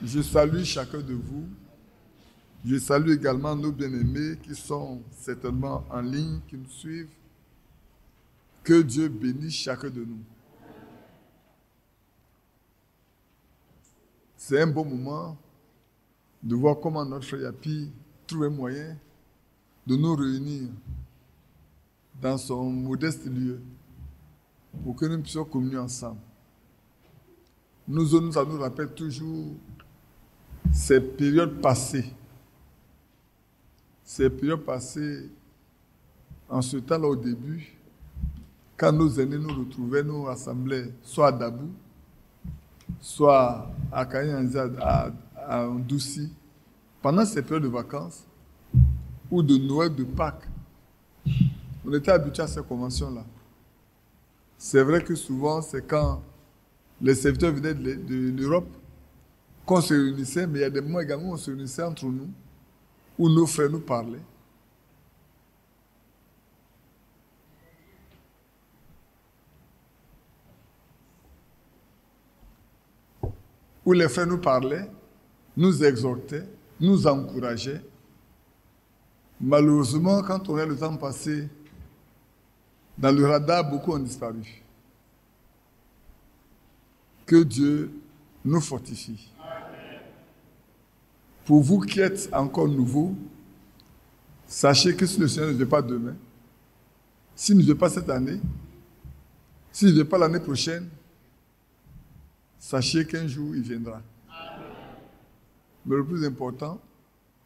Je salue chacun de vous. Je salue également nos bien-aimés qui sont certainement en ligne, qui nous suivent. Que Dieu bénisse chacun de nous. C'est un bon moment de voir comment notre frère Yapi trouve un moyen de nous réunir dans son modeste lieu pour que nous puissions communier ensemble. Ça nous rappelle toujours ces périodes passées. Ces périodes passées, en ce temps-là au début, quand nos aînés nous retrouvaient, nous rassemblaient soit à Dabou, soit à Kayanza, à Ndouci, pendant ces périodes de vacances, ou de Noël, de Pâques, on était habitués à ces conventions-là. C'est vrai que souvent, c'est quand les serviteurs venaient de l'Europe qu'on se réunissait, mais il y a des moments également où on se réunissait entre nous, où nos frères nous parlaient. Où les frères nous parlaient, nous exhortaient, nous encourageaient. Malheureusement, quand on a le temps passé, dans le radar, beaucoup ont disparu. Que Dieu nous fortifie. Pour vous qui êtes encore nouveaux, sachez que si le Seigneur ne vient pas demain, s'il ne vient pas cette année, s'il ne vient pas l'année prochaine, sachez qu'un jour il viendra. Mais le plus important,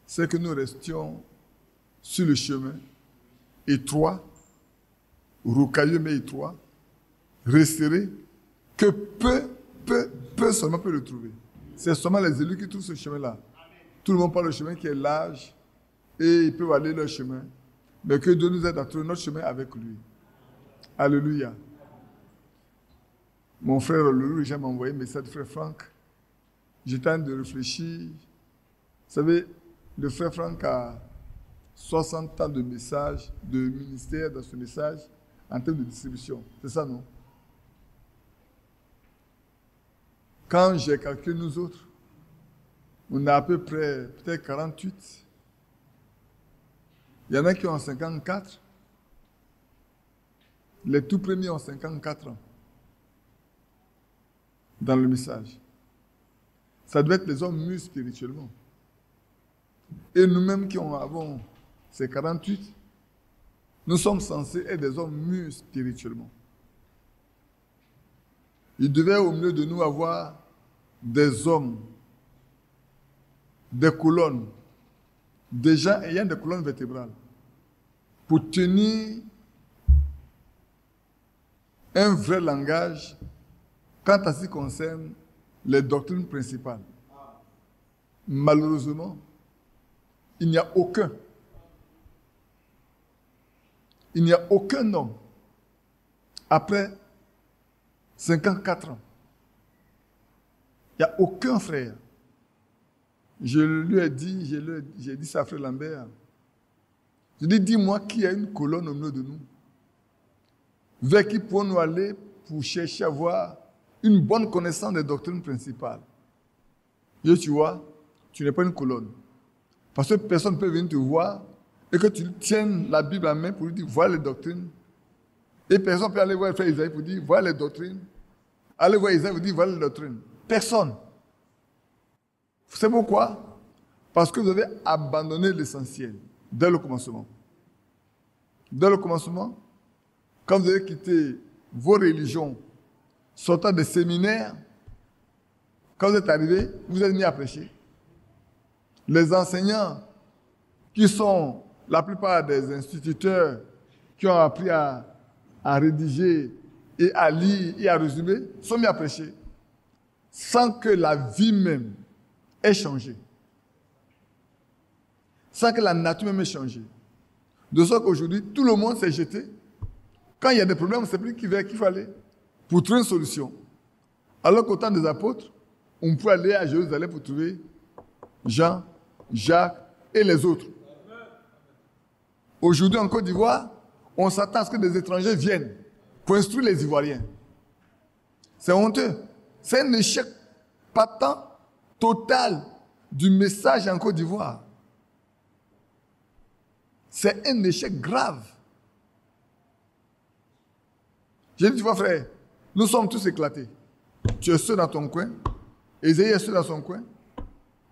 c'est que nous restions sur le chemin étroit, rocailleux mais étroit, resserré, que peu seulement peut le trouver. C'est seulement les élus qui trouvent ce chemin-là. Tout le monde parle le chemin qui est large et ils peuvent aller leur chemin. Mais que Dieu nous aide à trouver notre chemin avec lui. Alléluia. Mon frère Loulou, j'ai envoyé un message de frère Franck. J'étais en train de réfléchir. Vous savez, le frère Franck a 60 ans de messages, de ministère dans ce message, en termes de distribution. C'est ça, non? Quand j'ai calculé nous autres, on a à peu près peut-être 48. Il y en a qui ont 54. Les tout premiers ont 54 ans dans le message. Ça doit être les hommes mûrs spirituellement. Et nous-mêmes qui avons ces 48, nous sommes censés être des hommes mûrs spirituellement. Il devait au milieu de nous avoir des hommes, des colonnes, des gens ayant des colonnes vertébrales pour tenir un vrai langage quant à ce qui concerne les doctrines principales. Malheureusement, il n'y a aucun homme après 54 ans. Il n'y a aucun frère. Je lui ai dit, j'ai dit ça à frère Lambert. Je lui ai dit, dis-moi qui a une colonne au milieu de nous, vers qui pouvons-nous aller pour chercher à avoir une bonne connaissance des doctrines principales. Et tu vois, tu n'es pas une colonne. Parce que personne ne peut venir te voir et que tu tiennes la Bible à main pour lui dire, voilà les doctrines. Et personne ne peut aller voir le frère Isaïe pour dire, voilà les doctrines. Allez voir Isaïe pour dire, voilà les doctrines. Personne. Vous savez pourquoi? Parce que vous avez abandonné l'essentiel dès le commencement. Dès le commencement, quand vous avez quitté vos religions, sortant des séminaires, quand vous êtes arrivé, vous êtes mis à prêcher. Les enseignants, qui sont la plupart des instituteurs qui ont appris à rédiger et à lire et à résumer, sont mis à prêcher, sans que la vie même ait changé. Sans que la nature même ait changé. De sorte qu'aujourd'hui, tout le monde s'est jeté. Quand il y a des problèmes, on ne sait plus qui fallait pour trouver une solution. Alors qu'au temps des apôtres, on pouvait aller à Jérusalem pour trouver Jean, Jacques et les autres. Aujourd'hui, en Côte d'Ivoire, on s'attend à ce que des étrangers viennent pour instruire les Ivoiriens. C'est honteux. C'est un échec patent total du message en Côte d'Ivoire. C'est un échec grave. J'ai dit, tu vois frère, nous sommes tous éclatés. Tu es seul dans ton coin, Ésaïe est seul dans son coin,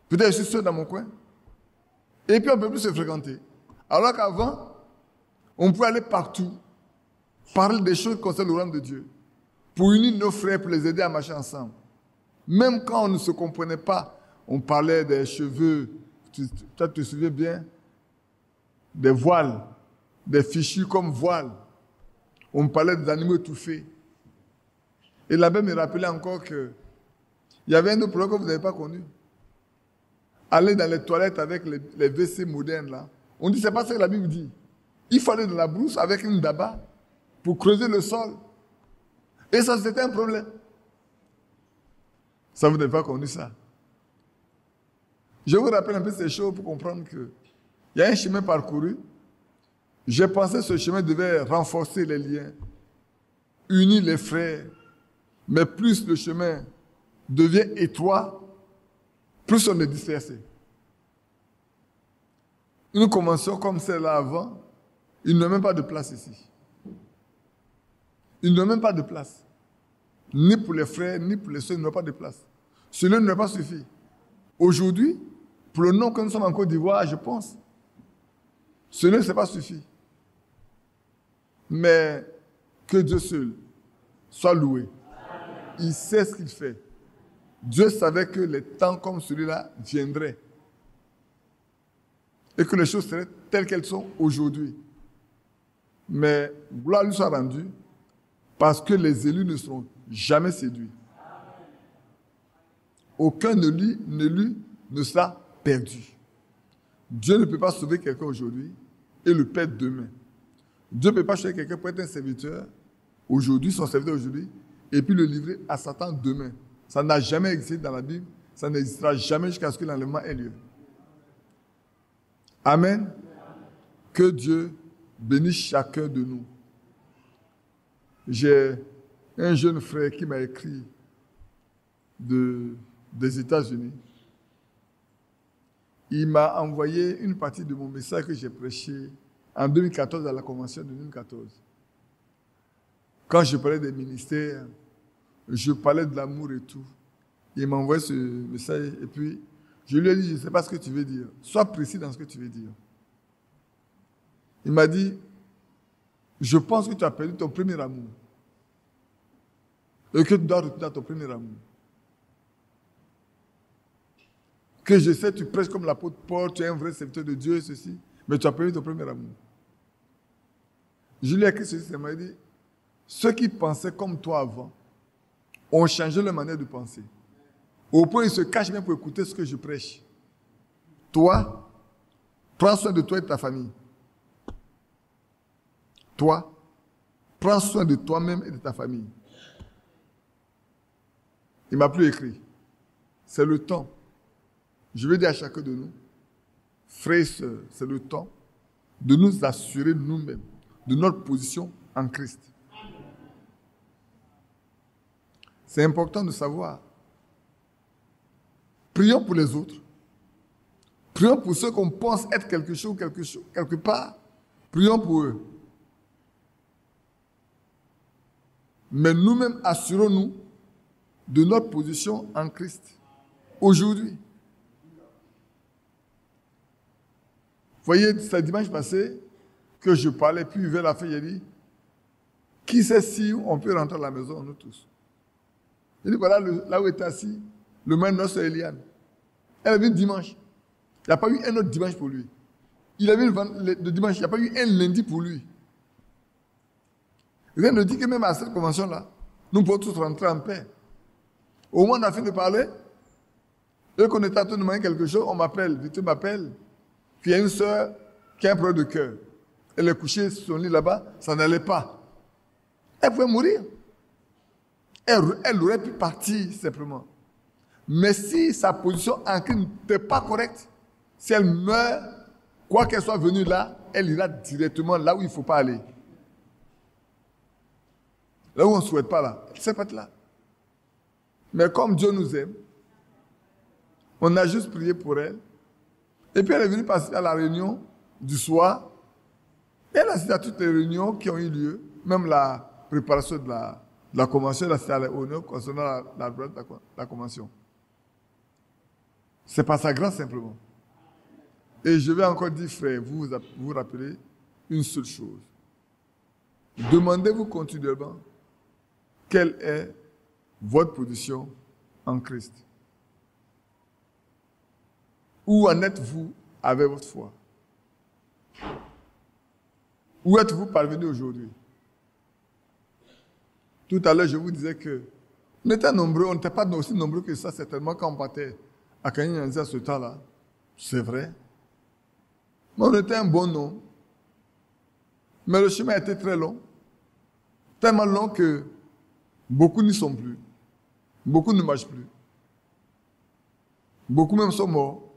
peut-être je suis seul dans mon coin, et puis on ne peut plus se fréquenter. Alors qu'avant, on pouvait aller partout, parler des choses concernant le royaume de Dieu, pour unir nos frères, pour les aider à marcher ensemble. Même quand on ne se comprenait pas, on parlait des cheveux, tu te souviens bien, des voiles, des fichus comme voiles. On parlait des animaux étouffés. Et l'abbé me rappelait encore qu'il y avait un autre problème que vous n'avez pas connu. Aller dans les toilettes avec les WC modernes là. On dit, c'est pas ça que la Bible dit. Il faut aller dans la brousse avec une daba pour creuser le sol. Et ça, c'était un problème. Ça, vous n'avez pas connu ça. Je vous rappelle un peu ces choses pour comprendre qu'il y a un chemin parcouru. J'ai pensé que ce chemin devait renforcer les liens, unir les frères. Mais plus le chemin devient étroit, plus on est dispersé. Une convention comme celle-là avant, il n'y a même pas de place ici. Il n'y a même pas de place. Ni pour les frères, ni pour les soeurs, il n'y a pas de place. Cela ne n'a pas suffi. Aujourd'hui, pour le nom que nous sommes en Côte d'Ivoire, je pense, cela ne s'est pas suffi. Mais que Dieu seul soit loué. Il sait ce qu'il fait. Dieu savait que les temps comme celui-là viendraient. Et que les choses seraient telles qu'elles sont aujourd'hui. Mais gloire lui soit rendue parce que les élus ne seront jamais séduits. Aucun élu ne sera perdu. Dieu ne peut pas sauver quelqu'un aujourd'hui et le perdre demain. Dieu ne peut pas choisir quelqu'un pour être un serviteur aujourd'hui, son serviteur aujourd'hui, et puis le livrer à Satan demain. Ça n'a jamais existé dans la Bible, ça n'existera jamais jusqu'à ce que l'enlèvement ait lieu. Amen. Que Dieu bénisse chacun de nous. J'ai un jeune frère qui m'a écrit des États-Unis. Il m'a envoyé une partie de mon message que j'ai prêché en 2014 à la convention de 2014. Quand je parlais des ministères, je parlais de l'amour et tout. Il m'a envoyé ce message et puis je lui ai dit, je ne sais pas ce que tu veux dire. Sois précis dans ce que tu veux dire. Il m'a dit, je pense que tu as perdu ton premier amour. Et que tu dois retourner à ton premier amour. Que je sais, tu prêches comme l'apôtre Paul, tu es un vrai serviteur de Dieu et ceci, mais tu as perdu ton premier amour. Je lui ai écrit ceci, il m'a dit, ceux qui pensaient comme toi avant ont changé leur manière de penser. Au point où ils se cachent même pour écouter ce que je prêche. Toi, prends soin de toi et de ta famille. Toi, prends soin de toi-même et de ta famille. Il ne m'a plus écrit. C'est le temps. Je veux dire à chacun de nous, frères et sœurs, c'est le temps de nous assurer nous-mêmes de notre position en Christ. C'est important de savoir. Prions pour les autres. Prions pour ceux qu'on pense être quelque part. Prions pour eux. Mais nous-mêmes, assurons-nous de notre position en Christ. Aujourd'hui. Vous voyez, c'est dimanche passé que je parlais, puis vers la fin, j'ai dit, qui sait si on peut rentrer à la maison, nous tous. J'ai dit, voilà, là où est assis, le même notre soeur Eliane. Elle est venue dimanche. Il n'y a pas eu un autre dimanche pour lui. Il a vu le dimanche, il n'y a pas eu un lundi pour lui. Rien ne dit que même à cette convention-là, nous pouvons tous rentrer en paix. Au moins, on a fini de parler. Et qu'on était à tout demander quelque chose, on m'appelle, Victor m'appelle. Puis il y a une soeur qui a un problème de cœur. Elle est couchée sur son lit là-bas, ça n'allait pas. Elle pouvait mourir. Elle aurait pu partir simplement. Mais si sa position en Christ n'était pas correcte, si elle meurt, quoi qu'elle soit venue là, elle ira directement là où il ne faut pas aller. Là où on ne souhaite pas là. Elle ne sait pas être là. Mais comme Dieu nous aime, On a juste prié pour elle. Et puis elle est venue passer à la réunion du soir. Et elle a assisté à toutes les réunions qui ont eu lieu, même la préparation de la convention, elle a assisté à l'honneur concernant la convention. C'est par sa grâce simplement. Et je vais encore dire, frère, vous rappelez une seule chose. Demandez-vous continuellement quelle est votre position en Christ. Où en êtes-vous avec votre foi? Où êtes-vous parvenu aujourd'hui? Tout à l'heure, je vous disais que on était nombreux, on n'était pas aussi nombreux que ça, certainement, quand on partait à Kanyanzi à ce temps-là. C'est vrai. Mais on était un bon nombre. Mais le chemin était très long. Tellement long que beaucoup n'y sont plus. Beaucoup ne marchent plus. Beaucoup même sont morts.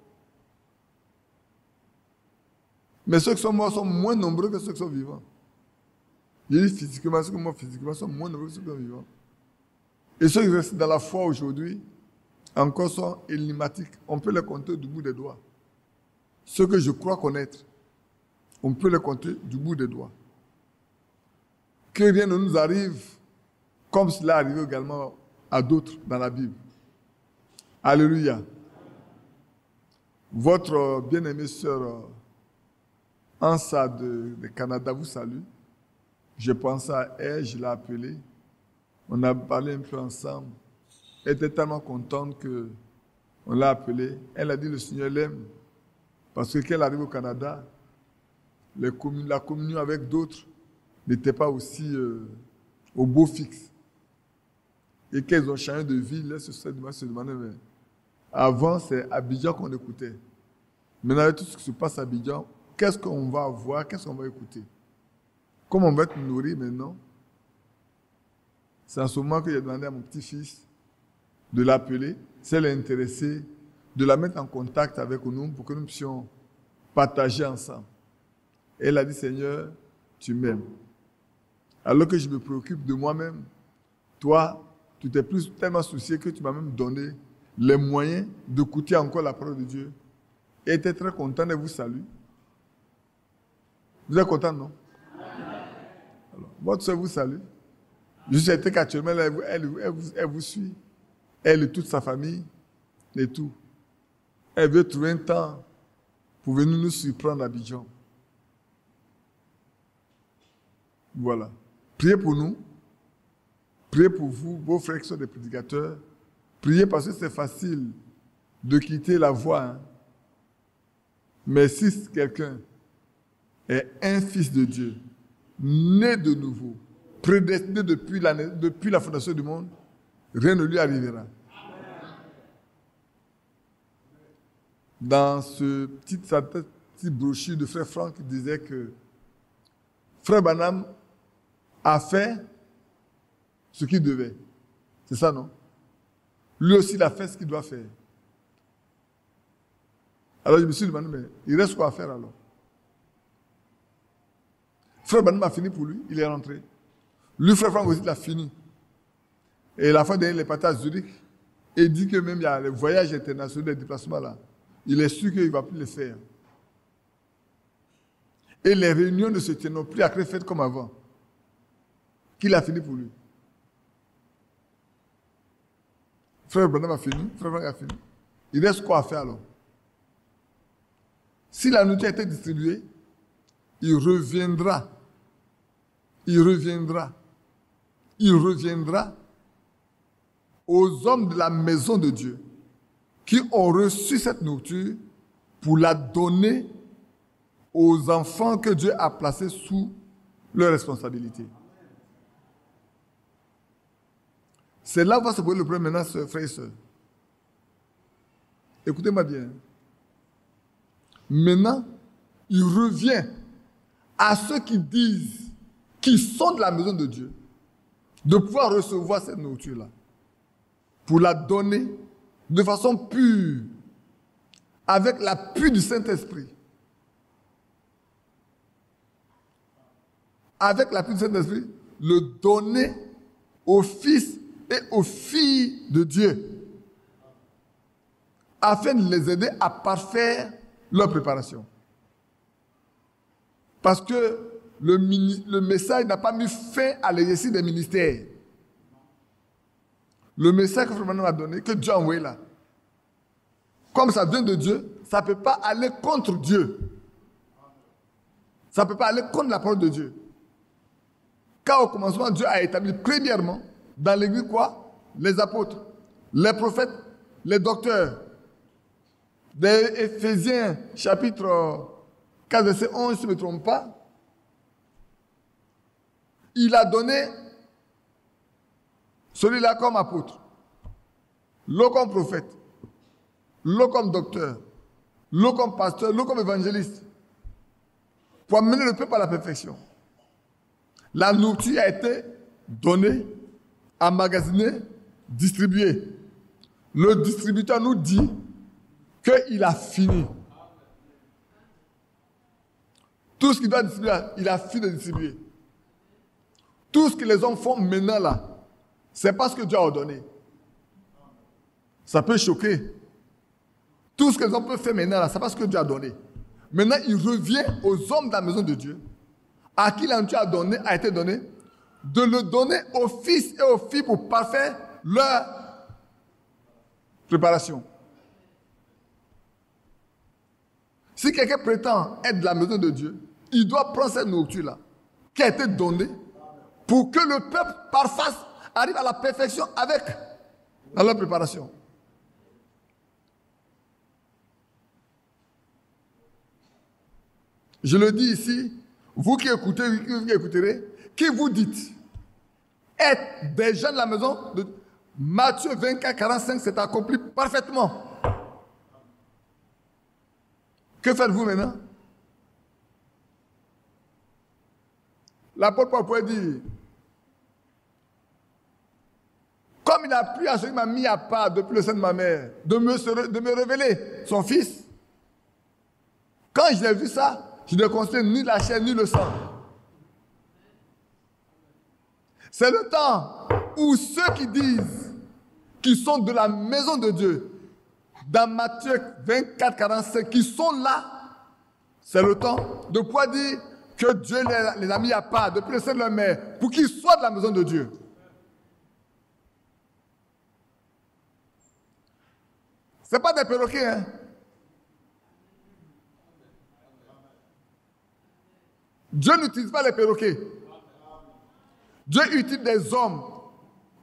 Mais ceux qui sont morts sont moins nombreux que ceux qui sont vivants. Je dis physiquement, ceux qui sont morts physiquement sont moins nombreux que ceux qui sont vivants. Et ceux qui restent dans la foi aujourd'hui, encore sont énigmatiques. On peut les compter du bout des doigts. Ceux que je crois connaître, on peut les compter du bout des doigts. Que rien ne nous arrive comme cela arrivé également à d'autres dans la Bible. Alléluia. Votre bien-aimée sœur Ansa de Canada vous salue. Je pense à elle, je l'ai appelée. On a parlé un peu ensemble. Elle était tellement contente qu'on l'a appelée. Elle a dit le Seigneur l'aime. Parce que quand elle arrive au Canada, la communion avec d'autres n'était pas aussi au beau fixe. Et qu'elles ont changé de ville, elles se demandaient, mais avant c'est Abidjan qu'on écoutait. Maintenant avec tout ce qui se passe à Abidjan, qu'est-ce qu'on va voir, qu'est-ce qu'on va écouter? Comment on va être nourri maintenant? C'est en ce moment que j'ai demandé à mon petit-fils de l'appeler, si elle est intéressée, de la mettre en contact avec nous pour que nous puissions partager ensemble. Et elle a dit, Seigneur, tu m'aimes. Alors que je me préoccupe de moi-même, toi, tu t'es plus tellement soucié que tu m'as même donné les moyens d'écouter encore la parole de Dieu. Et elle était très contente et vous salue. Vous êtes content, non? Alors, votre soeur vous salue. Je sais qu'actuellement, elle vous suit. Elle et toute sa famille et tout. Elle veut trouver un temps pour venir nous surprendre à Abidjan. Voilà. Priez pour nous. Priez pour vous, vos frères qui sont des prédicateurs. Priez parce que c'est facile de quitter la voie. Hein. Mais si quelqu'un est un fils de Dieu, né de nouveau, prédestiné depuis la fondation du monde, rien ne lui arrivera. Dans sa petite brochure de Frère Franck, il disait que Frère Branham a fait ce qu'il devait. C'est ça, non? Lui aussi, il a fait ce qu'il doit faire. Alors je me suis demandé, mais il reste quoi à faire alors? Frère Branham a fini pour lui, il est rentré. Lui, Frère Franck aussi, il a fini. Et la fois dernière, il est parti à Zurich. Et il dit que même il y a les voyages internationaux, les déplacements là. Il est sûr qu'il ne va plus les faire. Et les réunions ne se tiennent plus à Krefeld comme avant. Qu'il a fini pour lui. Frère Branham a fini, Frère Franck a fini. Il reste quoi à faire alors? Si la nourriture a été distribuée, il reviendra. Il reviendra. Il reviendra aux hommes de la maison de Dieu qui ont reçu cette nourriture pour la donner aux enfants que Dieu a placés sous leur responsabilité. C'est là où va se poser le problème maintenant, frères et sœurs. Écoutez-moi bien. Maintenant, il revient à ceux qui disent qu'ils sont de la maison de Dieu de pouvoir recevoir cette nourriture-là pour la donner de façon pure, avec l'appui du Saint-Esprit. Avec l'appui du Saint-Esprit, le donner aux fils et aux filles de Dieu. afin de les aider à parfaire leur préparation. Parce que le message n'a pas mis fin à l'exercice des ministères. Le message que Frère Branham a donné, que Dieu a envoyé là, comme ça vient de Dieu, ça ne peut pas aller contre Dieu. Ça ne peut pas aller contre la parole de Dieu. Car au commencement, Dieu a établi premièrement dans l'Église quoi? Les apôtres, les prophètes, les docteurs. Des Éphésiens chapitre 4, verset 11, si je ne me trompe pas, il a donné celui-là comme apôtre, l'autre comme prophète, l'autre comme docteur, l'autre comme pasteur, l'autre comme évangéliste, pour amener le peuple à la perfection. La nourriture a été donnée, emmagasinée, distribuée. Le distributeur nous dit qu'il a fini. Tout ce qu'il doit distribuer, il a fini de distribuer. Tout ce que les hommes font maintenant là, c'est parce que Dieu a ordonné. Ça peut choquer. Tout ce que les hommes peuvent faire maintenant là, c'est parce que Dieu a donné. Maintenant, il revient aux hommes de la maison de Dieu, à qui la nourriture a été donnée, de le donner aux fils et aux filles pour parfaire leur préparation. Si quelqu'un prétend être de la maison de Dieu, il doit prendre cette nourriture-là, qui a été donnée, pour que le peuple parfasse, arrive à la perfection avec leur préparation. Je le dis ici, vous qui écoutez, vous qui écouterez, qui vous dites être des gens de la maison de Matthieu 24, 45, c'est accompli parfaitement. Que faites-vous maintenant? L'apôtre Paul pourrait dire, comme il a plu à celui qui m'a mis à part depuis le sein de ma mère, de me révéler son fils, quand je l'ai vu ça, je ne considère ni la chair ni le sang. C'est le temps où ceux qui disent qu'ils sont de la maison de Dieu, dans Matthieu 24, 45, qui sont là, c'est le temps de pouvoir dire que Dieu les a mis à part depuis le sein de leur mère pour qu'ils soient de la maison de Dieu. Ce n'est pas des perroquets, hein. Dieu n'utilise pas les perroquets. Dieu utilise des hommes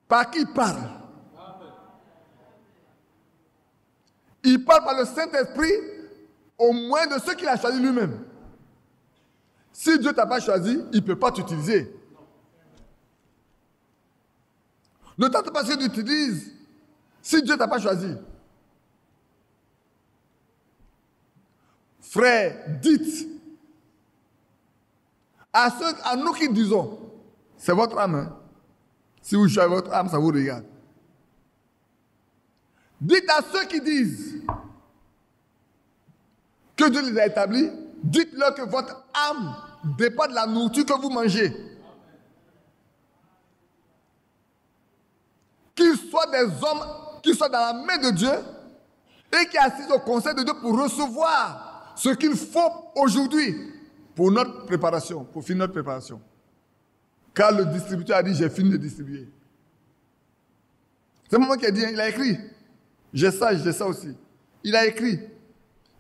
par qui il parle. Il parle par le Saint-Esprit au moins de ceux qu'il a choisis lui-même. Si Dieu ne t'a pas choisi, il ne peut pas t'utiliser. Ne tente pas ce que tu utilises si Dieu ne t'a pas choisi. Frère, dites à nous qui disons, c'est votre âme. Hein? Si vous jouez votre âme, ça vous regarde. Dites à ceux qui disent que Dieu les a établis, dites-leur que votre âme dépend de la nourriture que vous mangez. Qu'ils soient des hommes qui soient dans la main de Dieu et qui assistent au conseil de Dieu pour recevoir ce qu'il faut aujourd'hui pour notre préparation, pour finir notre préparation. Car le distributeur a dit, j'ai fini de distribuer. C'est moi qui ai dit, il a écrit. J'ai ça aussi. Il a écrit.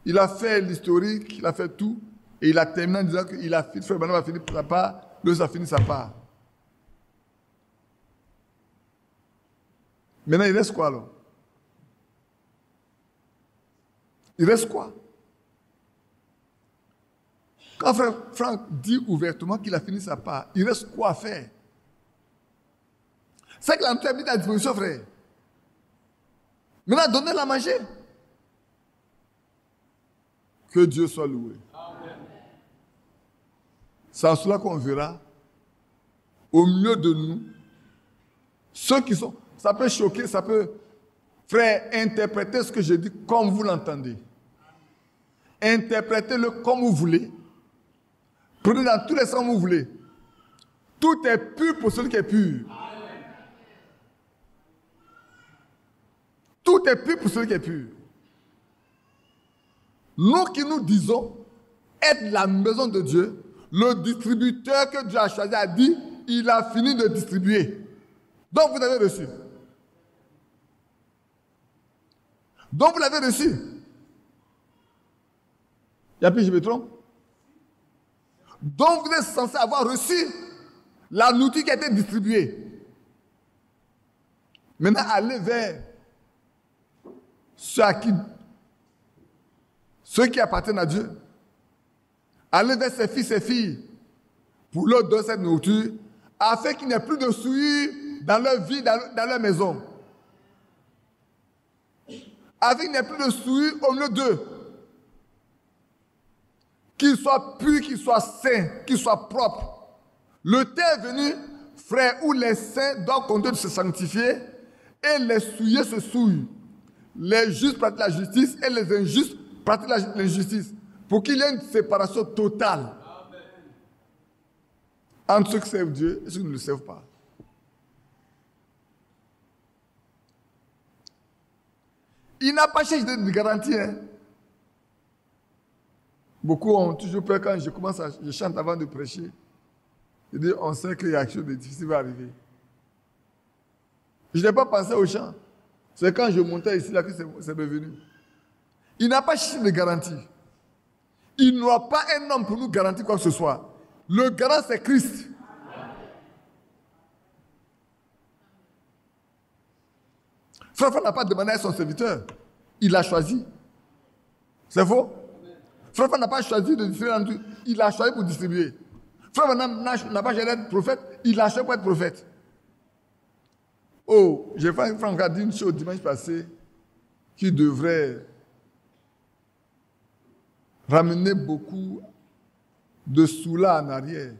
Il a fait l'historique, il a fait tout. Et il a terminé en disant qu'il a fini, Frère Branham a fini sa part, l'autre a fini sa part. Maintenant, il reste quoi alors? Il reste quoi? Quand Frère Franck dit ouvertement qu'il a fini sa part, il reste quoi à faire? C'est que la nourriture est mise à disposition, frère. Maintenant, donnez-la à manger. Que Dieu soit loué. C'est en cela qu'on verra, au milieu de nous, ceux qui sont... Ça peut choquer, ça peut... Frère, interprétez ce que je dis comme vous l'entendez. Interprétez-le comme vous voulez. Prenez dans tous les sens comme vous voulez. Tout est pur pour celui qui est pur. Tout est pur pour celui qui est pur. Nous qui nous disons être la maison de Dieu, le distributeur que Dieu a choisi a dit, il a fini de distribuer. Donc vous avez reçu. Donc vous l'avez reçu. Et puis je me trompe. Donc vous êtes censé avoir reçu la nourriture qui a été distribuée. Maintenant, allez vers ceux qui appartiennent à Dieu. Allez vers ses fils et filles pour leur donner cette nourriture afin qu'il n'y ait plus de souillure dans leur vie, dans leur maison. Afin qu'il n'y ait plus de souillure au milieu d'eux. Qu'ils soient purs, qu'ils soient saints, qu'ils soient propres. Le temps est venu, frère, où les saints doivent compter de se sanctifier et les souillés se souillent. Les justes pratiquent la justice et les injustes pratiquent l'injustice. Pour qu'il y ait une séparation totale entre ceux qui servent Dieu et ceux qui ne le servent pas. Il n'a pas cherché de garantie. Hein. Beaucoup ont toujours peur quand je chante avant de prêcher. Je dis, on sait qu'il y a quelque chose de difficile qui va arriver. Je n'ai pas pensé au chant. C'est quand je montais ici là que c'est devenu. Il n'a pas cherché de garantie. Il n'y aura pas un homme pour nous garantir quoi que ce soit. Le garant, c'est Christ. Frère n'a pas demandé à son serviteur. Il l'a choisi. C'est faux? Frère n'a pas choisi de distribuer. Il a choisi pour distribuer. Frère n'a pas choisi d'être prophète. Il a choisi pour être prophète. Oh, j'ai fait Franck a dit une chose dimanche passé qui devrait ramener beaucoup de soula en arrière.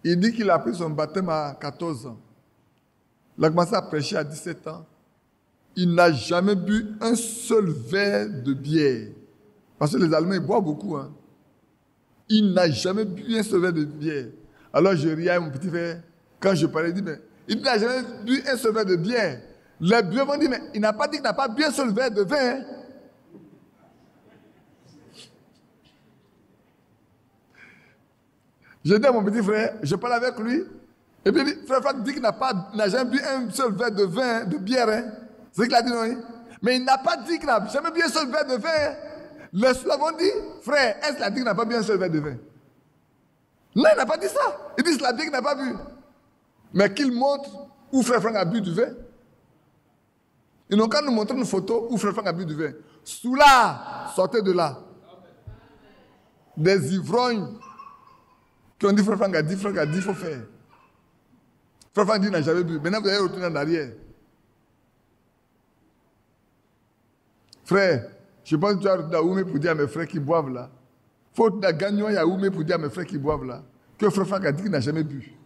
Il dit qu'il a pris son baptême à 14 ans. Il a commencé à prêcher à 17 ans. Il n'a jamais bu un seul verre de bière. Parce que les Allemands, ils boivent beaucoup. Hein. Il n'a jamais bu un seul verre de bière. Alors je riais à mon petit frère. Quand je parlais, il n'a jamais bu un seul verre de bière. Les buveurs vont dire, mais il n'a pas dit qu'il n'a pas bu un seul verre de vin. Hein. J'ai dit à mon petit frère, je parle avec lui, et puis frère Franck dit qu'il n'a jamais bu un seul verre de vin, de bière. Hein. C'est ce qu'il a dit, non? Mais il n'a pas dit qu'il n'a jamais bu un seul verre de vin. Hein. Les Slavs ont dit, frère, est-ce qu'il a dit qu'il n'a pas bu un seul verre de vin? Non, il n'a pas dit ça. Il dit qu'il a dit qu'il n'a pas bu. Mais qu'il montre où frère Franck a bu du vin. Ils n'ont qu'à nous montrer une photo où frère Franck a bu du vin. Sous là, sortez de là. Des ivrognes qui ont dit frère Franck a dit, il faut faire. Frère Franck dit qu'il n'a jamais bu. Maintenant, vous allez retourner en arrière. Frère, je pense que tu as retourné à Oumé pour dire à mes frères qui boivent là. Il faut retourner à Gagnon et à Oumé pour dire à mes frères qui boivent là que frère Franck a dit qu'il n'a jamais bu.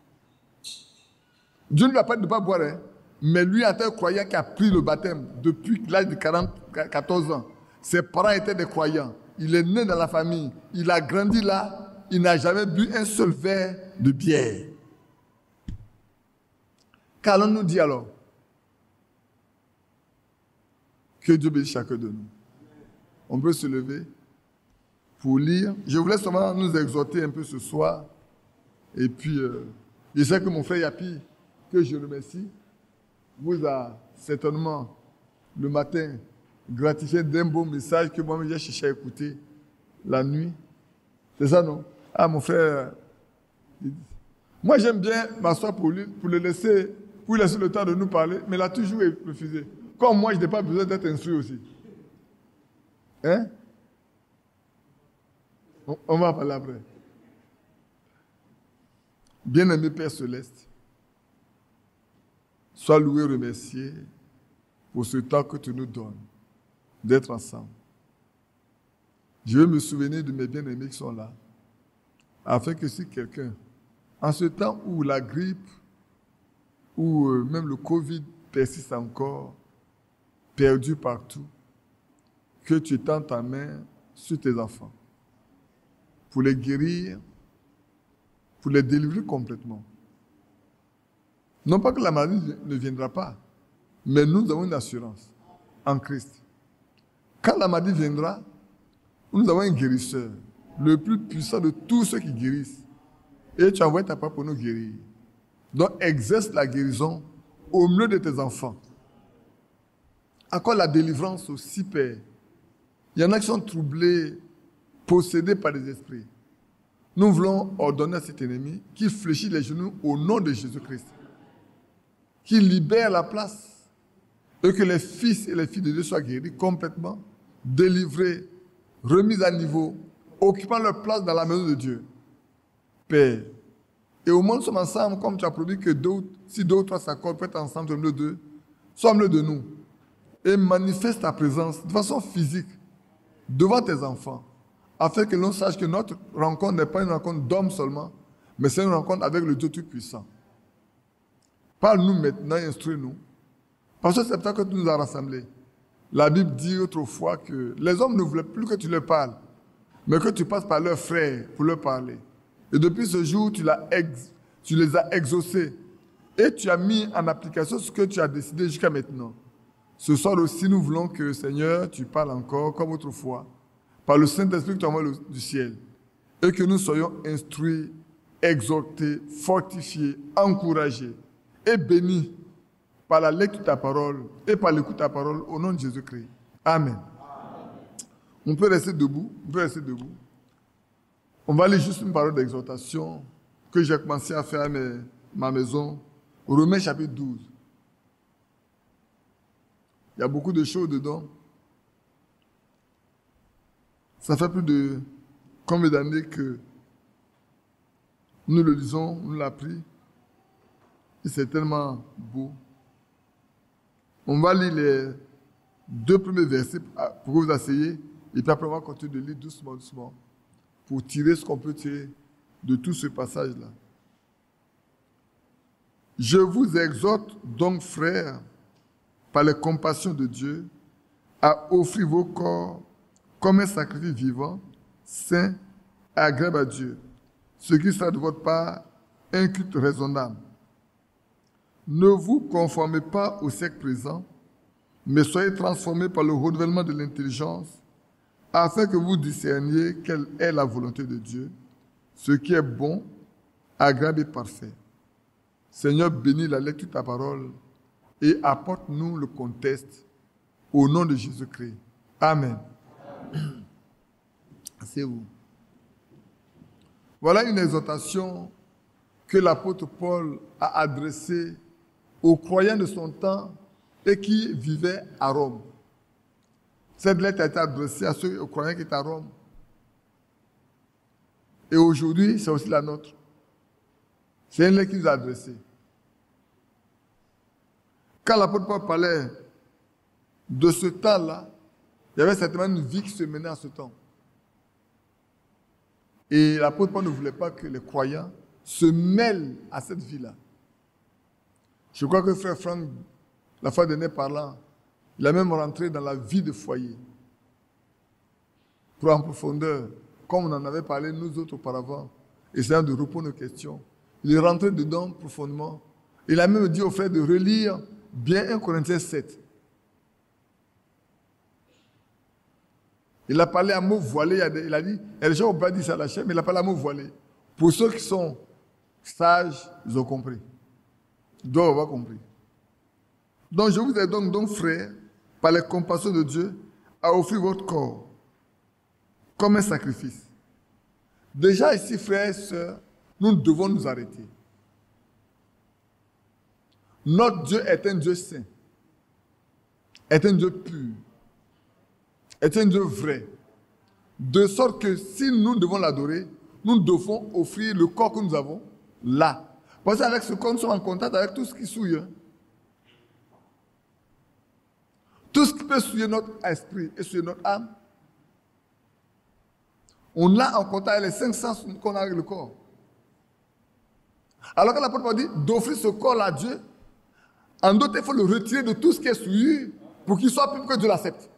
Dieu ne lui a pas dit de ne pas boire, hein, mais lui, en tant que croyant qui a pris le baptême depuis l'âge de 14 ans, ses parents étaient des croyants. Il est né dans la famille, il a grandi là, il n'a jamais bu un seul verre de bière. Qu'allons-nous dire alors? Que Dieu bénisse chacun de nous. On peut se lever pour lire. Je voulais seulement nous exhorter un peu ce soir. Et puis, je sais que mon frère Yapi, que je remercie, vous a certainement, le matin, gratifié d'un beau message que moi-même j'ai cherché à écouter la nuit. C'est ça, non? Ah, mon frère, moi j'aime bien m'asseoir pour lui laisser le temps de nous parler, mais il a toujours refusé. Comme moi, je n'ai pas besoin d'être instruit aussi. Hein? On va parler après. Bien-aimé Père Céleste, sois loué, remercié pour ce temps que tu nous donnes d'être ensemble. Je veux me souvenir de mes bien-aimés qui sont là, afin que si quelqu'un, en ce temps où la grippe, ou même le Covid persiste encore, perdu partout, que tu tends ta main sur tes enfants pour les guérir, pour les délivrer complètement. Non pas que la maladie ne viendra pas, mais nous avons une assurance en Christ. Quand la maladie viendra, nous avons un guérisseur, le plus puissant de tous ceux qui guérissent. Et tu as envoyé ta parole pour nous guérir. Donc exerce la guérison au milieu de tes enfants. Encore la délivrance aussi, Père. Il y en a qui sont troublés, possédés par des esprits. Nous voulons ordonner à cet ennemi qu'il fléchisse les genoux au nom de Jésus-Christ. Qu'il libère la place et que les fils et les filles de Dieu soient guéris complètement, délivrés, remis à niveau, occupant leur place dans la maison de Dieu. Père, et au moins nous sommes ensemble, comme tu as promis que si deux ou trois s'accordent, peut être ensemble, au milieu d'eux, sois au milieu de nous et manifeste ta présence de façon physique devant tes enfants, afin que l'on sache que notre rencontre n'est pas une rencontre d'hommes seulement, mais c'est une rencontre avec le Dieu Tout-Puissant. Parle-nous maintenant et instruis-nous, parce que c'est ça que tu nous as rassemblés. La Bible dit autrefois que les hommes ne voulaient plus que tu leur parles, mais que tu passes par leurs frères pour leur parler. Et depuis ce jour, tu les as exaucés et tu as mis en application ce que tu as décidé jusqu'à maintenant. Ce soir aussi, nous voulons que, Seigneur, tu parles encore comme autrefois, par le Saint-Esprit que tu envoies du ciel, et que nous soyons instruits, exhortés, fortifiés, encouragés et bénis par la lecture de ta parole et par l'écoute de ta parole au nom de Jésus-Christ. Amen. On peut rester debout. On va lire juste une parole d'exhortation que j'ai commencé à faire à ma maison. Romains chapitre 12. Il y a beaucoup de choses dedans. Ça fait plus de combien d'années que nous le lisons, nous l'avons appris. Et c'est tellement beau. On va lire les 2 premiers versets pour que vous asseyez. Et puis après, on va continuer de lire doucement, pour tirer ce qu'on peut tirer de tout ce passage-là. Je vous exhorte donc, frères, par les compassions de Dieu, à offrir vos corps comme un sacrifice vivant, saint, agréable à Dieu, ce qui sera de votre part un culte raisonnable. Ne vous conformez pas au siècle présent, mais soyez transformés par le renouvellement de l'intelligence, afin que vous discerniez quelle est la volonté de Dieu, ce qui est bon, agréable et parfait. Seigneur, bénis la lecture de ta parole et apporte-nous le contexte au nom de Jésus-Christ. Amen. Asseyez-vous. Voilà une exhortation que l'apôtre Paul a adressée aux croyants de son temps et qui vivaient à Rome. Cette lettre a été adressée à ceux aux croyants qui étaient à Rome. Et aujourd'hui, c'est aussi la nôtre. C'est une lettre qui nous a adressée. Quand l'apôtre Paul parlait de ce temps-là, il y avait certainement une vie qui se menait à ce temps. Et l'apôtre Paul ne voulait pas que les croyants se mêlent à cette vie-là. Je crois que frère Franck, la fois dernière parlant, il a même rentré dans la vie de foyer. Pour en profondeur, comme on en avait parlé nous autres auparavant, essayant de répondre aux questions. Il est rentré dedans profondément. Il a même dit aux frères de relire bien 1 Corinthiens 7. Il a parlé à mots voilés. Il a dit, il y a des gens qui ont pas dit ça à la chair, mais il a parlé à mots voilés. Pour ceux qui sont sages, ils ont compris. Ils doivent avoir compris. Donc je vous ai donc frères, par les compassions de Dieu, à offrir votre corps comme un sacrifice. Déjà ici, frères et sœurs, nous devons nous arrêter. Notre Dieu est un Dieu saint, est un Dieu pur, est un Dieu vrai. De sorte que si nous devons l'adorer, nous devons offrir le corps que nous avons là. Parce qu'avec ce corps, nous sommes en contact avec tout ce qui souille. Tout ce qui peut souiller notre esprit et souiller notre âme, on l'a en contact avec les 5 sens qu'on a avec le corps. Alors que l'apôtre Paul dit d'offrir ce corps à Dieu, en d'autres, il faut le retirer de tout ce qui est souillé pour qu'il soit plus que Dieu l'accepte,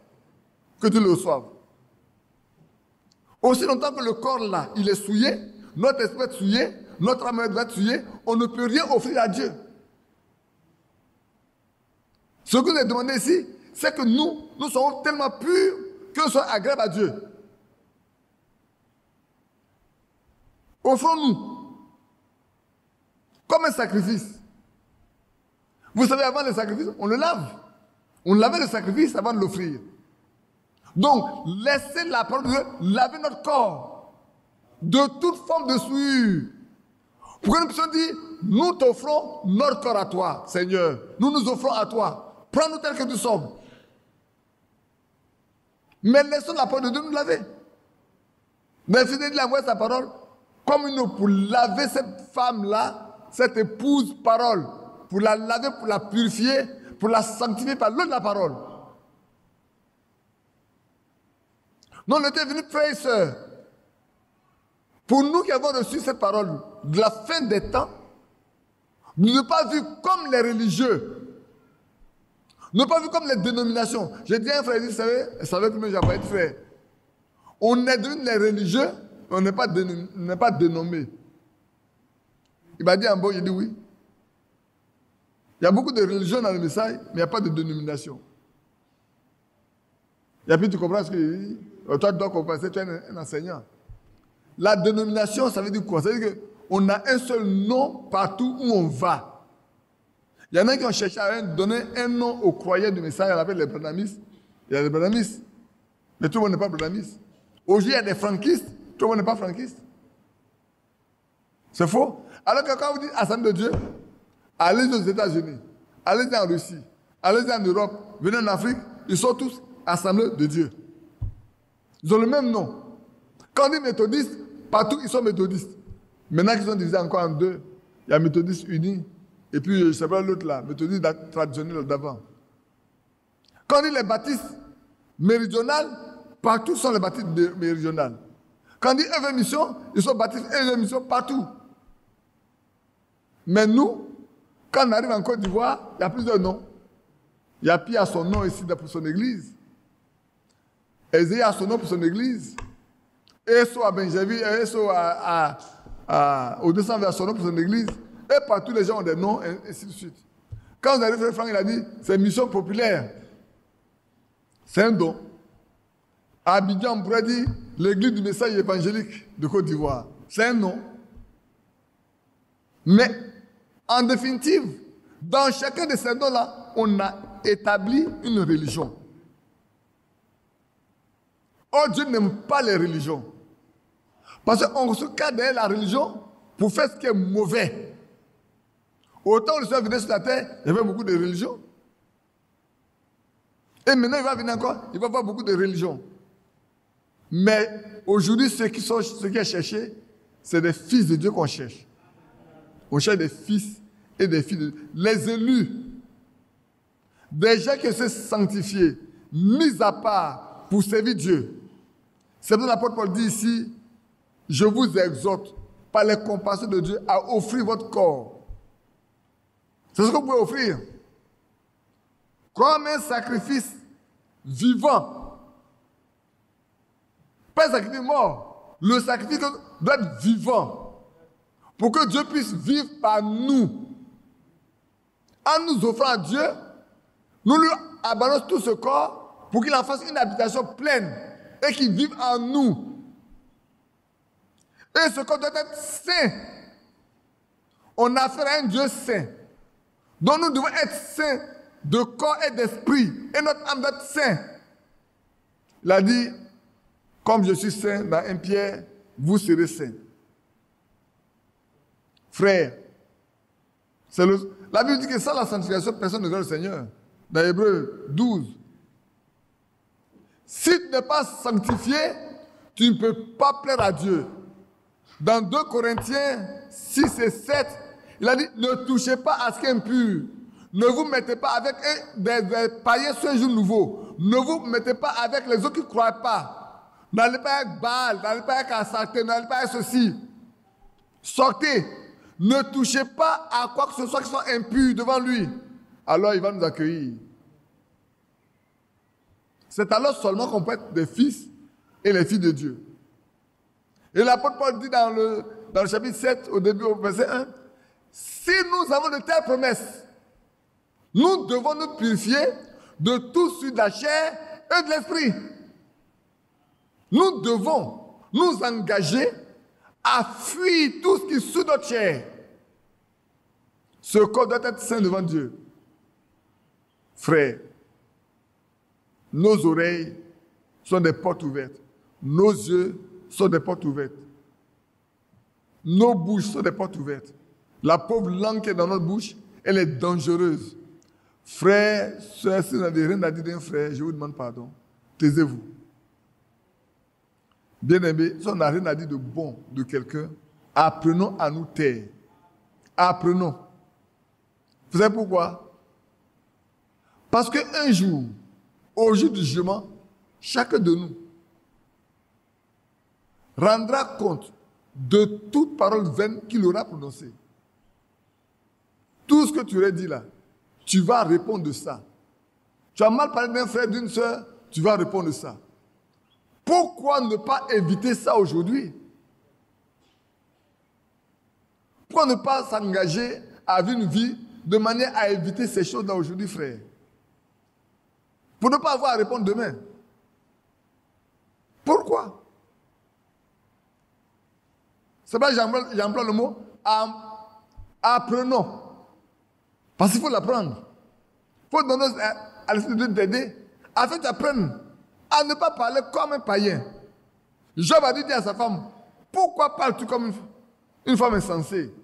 que Dieu le reçoive. Aussi longtemps que le corps là, il est souillé, notre esprit est souillé, notre âme va être souillée, on ne peut rien offrir à Dieu. Ce que nous avons demandé ici, c'est que nous sommes tellement purs que ce soit agréable à Dieu. Offrons-nous comme un sacrifice. Vous savez, avant le sacrifice, on le lave. On lavait le sacrifice avant de l'offrir. Donc, laissez la parole de Dieu laver notre corps de toute forme de souillure. Pour que nous puissions dire, nous t'offrons notre corps à toi, Seigneur. Nous nous offrons à toi. Prends-nous tel que nous sommes. Mais laissons la parole de Dieu nous laver. Mais fidèle, il a envoyé sa parole comme une eau pour laver cette femme-là, cette épouse parole, pour la laver, pour la purifier, pour la sanctifier par l'eau de la parole. Non, le Dieu est venu, frères et sœurs, pour nous qui avons reçu cette parole de la fin des temps, ne pas vivre comme les religieux, ne pas vivre comme les dénominations. J'ai dit à un frère, vous savez que j'ai pas été frère. On est devenus les religieux, on n'est pas dénommé. Il m'a dit en bon, j'ai dit oui. Il y a beaucoup de religions dans le message, mais il n'y a pas de dénomination. Et puis tu comprends ce que je dis? Toi, tu dois comprendre, tu es un enseignant. La dénomination, ça veut dire quoi? Ça veut dire qu'on a un seul nom partout où on va. Il y en a qui ont cherché à donner un nom aux croyants du message, on appelle les branhamistes. Il y a les branhamistes, mais tout le monde n'est pas branhamiste. Aujourd'hui, il y a des franquistes, tout le monde n'est pas franquiste. C'est faux. Alors que quand vous dites Assemblée de Dieu, allez aux États-Unis, allez en Russie, allez en Europe, venez en Afrique, ils sont tous Assemblée de Dieu. Ils ont le même nom. Quand on dit méthodistes, partout ils sont méthodistes. Maintenant qu'ils sont divisés encore en deux, il y a méthodistes unis, et puis je ne sais pas l'autre là, méthodistes traditionnels d'avant. Quand on dit les baptistes méridionales, partout sont les baptistes méridionales. Quand on dit œuvre mission, ils sont baptistes œuvre mission partout. Mais nous, quand on arrive en Côte d'Ivoire, il y a plusieurs noms. Il y a Pierre à son nom ici pour son église. Ésaïe a son nom pour son église. Esso à Benjamin, Esso au 200 vers son nom pour son église. Et partout les gens ont des noms, et ainsi de suite. Quand vous arrivez, Franck, il a dit, c'est mission populaire. C'est un don. À Abidjan, on pourrait dire l'église du message évangélique de Côte d'Ivoire. C'est un nom. Mais, en définitive, dans chacun de ces noms-là, on a établi une religion. Or, Dieu n'aime pas les religions. Parce qu'on se cache derrière la religion pour faire ce qui est mauvais. Autant le Seigneur venait sur la terre, il y avait beaucoup de religions. Et maintenant, il va venir encore, il va y avoir beaucoup de religions. Mais aujourd'hui, ce qui est cherché, c'est des fils de Dieu qu'on cherche. On cherche des fils et des filles de Dieu. Les élus, des gens qui se sanctifiés, mis à part pour servir Dieu. C'est pour ça que l'apôtre Paul dit ici, je vous exhorte par les compassions de Dieu à offrir votre corps. C'est ce que vous pouvez offrir. Comme un sacrifice vivant. Pas un sacrifice mort. Le sacrifice doit être vivant. Pour que Dieu puisse vivre par nous. En nous offrant à Dieu, nous lui abandonnons tout ce corps pour qu'il en fasse une habitation pleine et qu'il vive en nous. Et ce corps doit être saint. On a affaire à un Dieu saint. Donc nous devons être saints de corps et d'esprit. Et notre âme doit être sainte. Il a dit, comme je suis saint dans 1 Pierre, vous serez saints. Frères, la Bible dit que sans la sanctification, personne ne verra le Seigneur. Dans Hébreux 12. Si tu n'es pas sanctifié, tu ne peux pas plaire à Dieu. Dans 2 Corinthiens 6 et 7, il a dit, ne touchez pas à ce qui est impur. Ne vous mettez pas avec des païens sur un jour nouveau. Ne vous mettez pas avec les autres qui ne croient pas. N'allez pas avec Baal, n'allez pas avec Astarté, n'allez pas avec ceci. Sortez. Ne touchez pas à quoi que ce soit qui soit impur devant lui. Alors il va nous accueillir. C'est alors seulement qu'on peut être des fils et les filles de Dieu. Et l'apôtre Paul dit dans le chapitre 7, au début, au verset 1, si nous avons de telles promesses, nous devons nous purifier de tout sur de la chair et de l'esprit. Nous devons nous engager à fuir tout ce qui est sous notre chair. Ce corps doit être saint devant Dieu. Frère, nos oreilles sont des portes ouvertes. Nos yeux sont des portes ouvertes. Nos bouches sont des portes ouvertes. La pauvre langue qui est dans notre bouche, elle est dangereuse. Frère, soeur, si vous n'avez rien à dire d'un frère, je vous demande pardon. Taisez-vous. Bien-aimés, si on n'a rien à dire de bon de quelqu'un, apprenons à nous taire. Apprenons. Vous savez pourquoi? Parce qu'un jour, au jour du jugement, chacun de nous rendra compte de toute parole vaine qu'il aura prononcée. Tout ce que tu aurais dit là, tu vas répondre de ça. Tu as mal parlé d'un frère, d'une soeur, tu vas répondre de ça. Pourquoi ne pas éviter ça aujourd'hui? Pourquoi ne pas s'engager à vivre une vie de manière à éviter ces choses-là aujourd'hui, frère? Pour ne pas avoir à répondre demain. Pourquoi? C'est pas j'emploie le mot apprenons. Parce qu'il faut l'apprendre. Il faut donner à l'Esprit de Dieu t'aider afin que tu apprennes à ne pas parler comme un païen. Job a dit à sa femme, pourquoi parles-tu comme une femme insensée?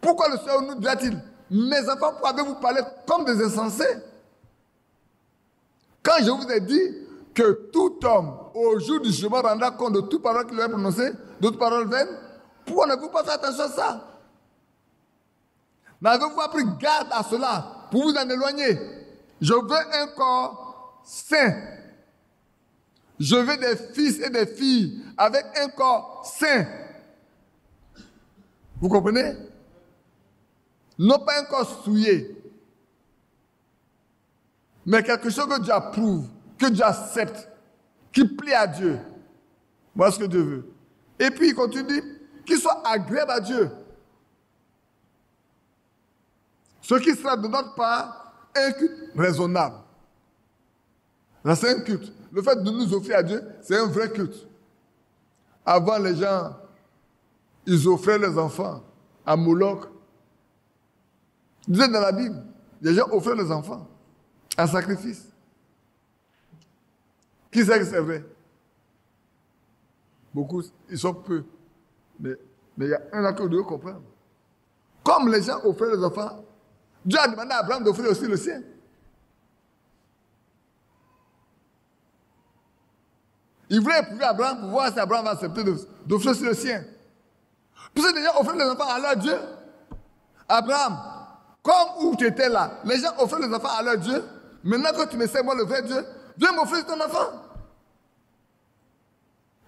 Pourquoi le Seigneur nous dira-t-il, mes enfants, pourquoi avez-vous parlé comme des insensés? Quand je vous ai dit que tout homme, au jour du jugement, rendra compte de toute parole qu'il aurait prononcée, de toute parole vaine, pourquoi n'avez-vous pas fait attention à ça? N'avez-vous pas pris garde à cela pour vous en éloigner? Je veux un corps saint. Je veux des fils et des filles avec un corps saint. Vous comprenez? Non pas un corps souillé, mais quelque chose que Dieu approuve, que Dieu accepte, qui plaît à Dieu. Voilà ce que Dieu veut. Et puis il continue, qu'il soit agréable à Dieu. Ce qui sera de notre part un culte raisonnable. Là, c'est un culte. Le fait de nous offrir à Dieu, c'est un vrai culte. Avant, les gens, ils offraient les enfants à Moloch. Vous êtes dans la Bible, les gens offraient les enfants en sacrifice. Qui sait que c'est vrai? Beaucoup, ils sont peu. Mais il y a un accord de comprendre. Comme les gens offraient les enfants, Dieu a demandé à Abraham d'offrir aussi le sien. Il voulait éprouver Abraham pour voir si Abraham va accepter d'offrir aussi le sien. Puisque les gens offraient les enfants à leur Dieu. Abraham, comme où tu étais là, les gens offraient les enfants à leur Dieu. Maintenant que tu me sais, moi le vrai Dieu, viens m'offrir ton enfant.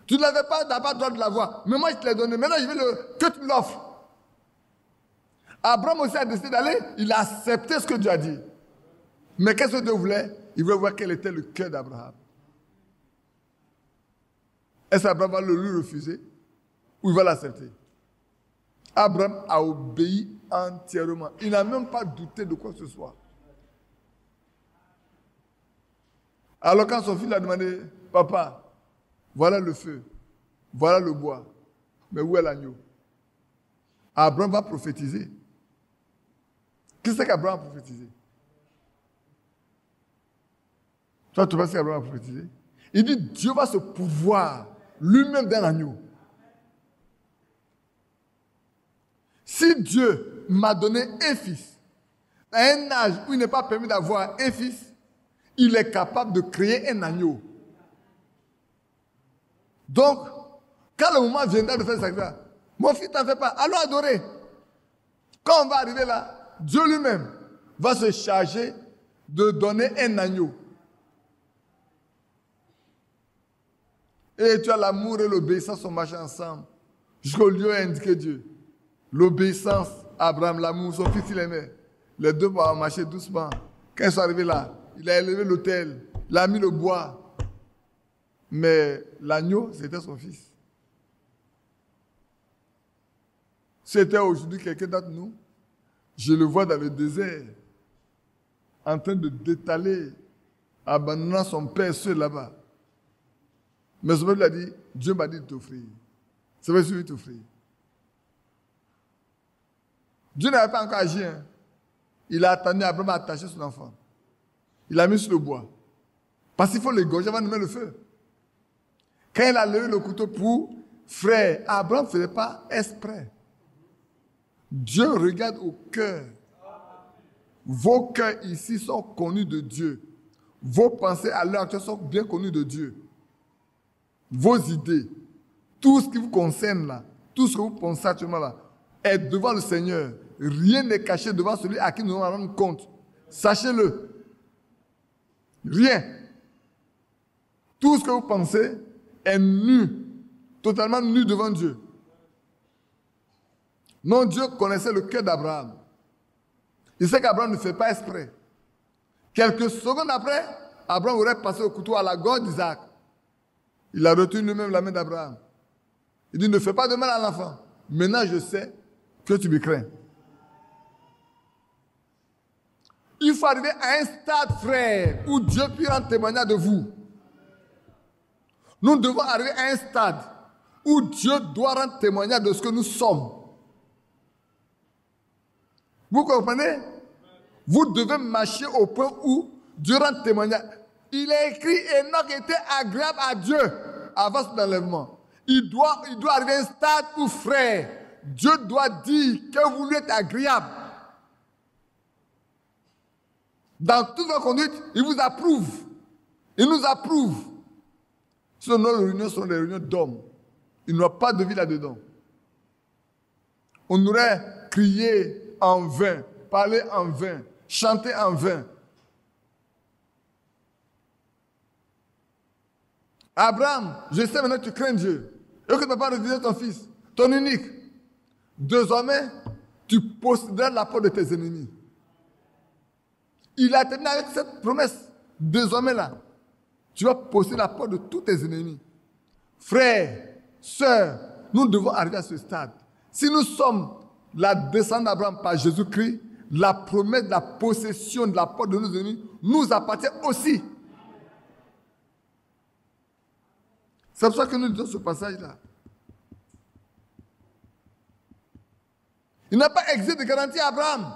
Tu ne l'avais pas, tu n'as pas le droit de l'avoir. Mais moi je te l'ai donné. Maintenant je veux que tu me l'offres. Abraham aussi a décidé d'aller, il a accepté ce que Dieu a dit. Mais qu'est-ce que Dieu voulait? Il voulait voir quel était le cœur d'Abraham. Est-ce qu'Abraham va le lui refuser ou il va l'accepter? Abraham a obéi entièrement. Il n'a même pas douté de quoi que ce soit. Alors quand son fils a demandé, papa, voilà le feu, voilà le bois, mais où est l'agneau? Abraham va prophétiser. Qu'est-ce qu'Abraham a prophétisé? Toi, tu penses qu'Abraham a prophétisé? Il dit, Dieu va se pourvoir lui-même d'un agneau. Si Dieu m'a donné un fils, à un âge où il n'est pas permis d'avoir un fils, il est capable de créer un agneau. Donc, quand le moment viendra de faire le sacrifice, mon fils, t'en fais pas, allons adorer. Quand on va arriver là, Dieu lui-même va se charger de donner un agneau. Et tu as l'amour et l'obéissance sont marchés ensemble jusqu'au lieu indiqué Dieu. L'obéissance, Abraham, l'amour, son fils il aimait. Les deux vont marcher doucement. Quand ils sont arrivés là, il a élevé l'autel, il a mis le bois. Mais l'agneau, c'était son fils. C'était aujourd'hui quelqu'un d'entre nous, je le vois dans le désert, en train de détaler, abandonnant son père seul là-bas. Mais son père lui a dit, Dieu m'a dit de t'offrir. Ça veut dire t'offrir. Dieu n'avait pas encore agi. Hein. Il a attendu Abraham à attacher son enfant. Il l'a mis sur le bois. Parce qu'il faut l'égorger avant de mettre le feu. Quand il a levé le couteau pour frère, Abraham ne faisait pas exprès. Dieu regarde au cœur. Vos cœurs ici sont connus de Dieu. Vos pensées à l'heure actuelle sont bien connues de Dieu. Vos idées, tout ce qui vous concerne là, tout ce que vous pensez actuellement là, est devant le Seigneur. Rien n'est caché devant celui à qui nous allons rendre compte. Sachez-le. Rien. Tout ce que vous pensez est nu, totalement nu devant Dieu. Non, Dieu connaissait le cœur d'Abraham. Il sait qu'Abraham ne fait pas exprès. Quelques secondes après, Abraham aurait passé le couteau à la gorge d'Isaac. Il a retenu lui-même la main d'Abraham. Il dit, ne fais pas de mal à l'enfant. Maintenant, je sais que tu me crains. Il faut arriver à un stade, frère, où Dieu puisse rendre témoignage de vous. Nous devons arriver à un stade où Dieu doit rendre témoignage de ce que nous sommes. Vous comprenez? Vous devez marcher au point où Dieu rend témoignage. Il est écrit, Enoch était agréable à Dieu avant son enlèvement. Il doit arriver à un stade où, frère, Dieu doit dire que vous lui êtes agréable. Dans toute votre conduite, il vous approuve. Il nous approuve. Sinon, nos réunions sont des réunions d'hommes. Il n'y aura pas de vie là-dedans. On aurait crié en vain, parlé en vain, chanté en vain. Abraham, je sais maintenant que tu crains Dieu. Et que tu n'as pas refusé ton fils, ton unique. Désormais, tu posséderas la porte de tes ennemis. Il a terminé avec cette promesse. Désormais là, tu vas posséder la porte de tous tes ennemis. Frères, sœurs, nous devons arriver à ce stade. Si nous sommes la descendance d'Abraham par Jésus-Christ, la promesse de la possession de la porte de nos ennemis nous appartient aussi. C'est pour ça que nous disons ce passage-là. Il n'a pas exigé de garantie à Abraham.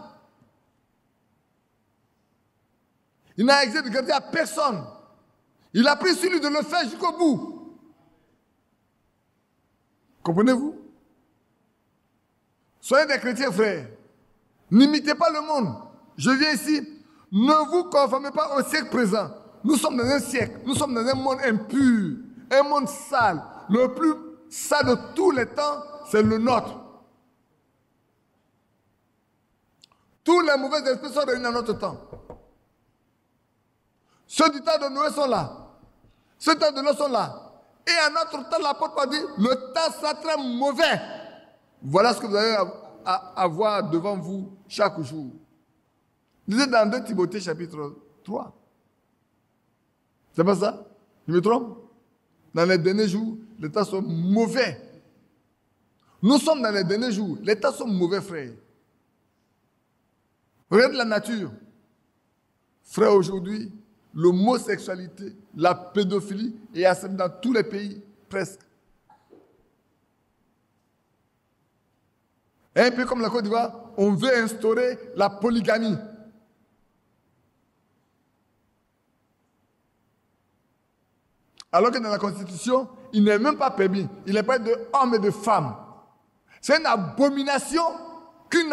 Il n'a exigé de garantie à personne. Il a pris sur lui de le faire jusqu'au bout. Comprenez-vous? Soyez des chrétiens, frères. N'imitez pas le monde. Je viens ici. Ne vous conformez pas au siècle présent. Nous sommes dans un siècle. Nous sommes dans un monde impur. Un monde sale. Le plus sale de tous les temps, c'est le nôtre. Tous les mauvais esprits sont réunis dans notre temps. Ceux du temps de Noé sont là. Ceux du temps de Lot sont là. Et à notre temps, l'apôtre Paul dit, le temps sera très mauvais. Voilà ce que vous allez avoir devant vous chaque jour. Lisez dans 2 Timothée chapitre 3. C'est pas ça? Je me trompe? Dans les derniers jours, les temps sont mauvais. Nous sommes dans les derniers jours. Les temps sont mauvais, frère. Regarde la nature. Frère, aujourd'hui, l'homosexualité, la pédophilie est acceptée dans tous les pays, presque. Un peu comme la Côte d'Ivoire, on veut instaurer la polygamie. Alors que dans la Constitution, il n'est même pas permis. Il n'est pas d'hommes et de femmes. C'est une abomination qu'une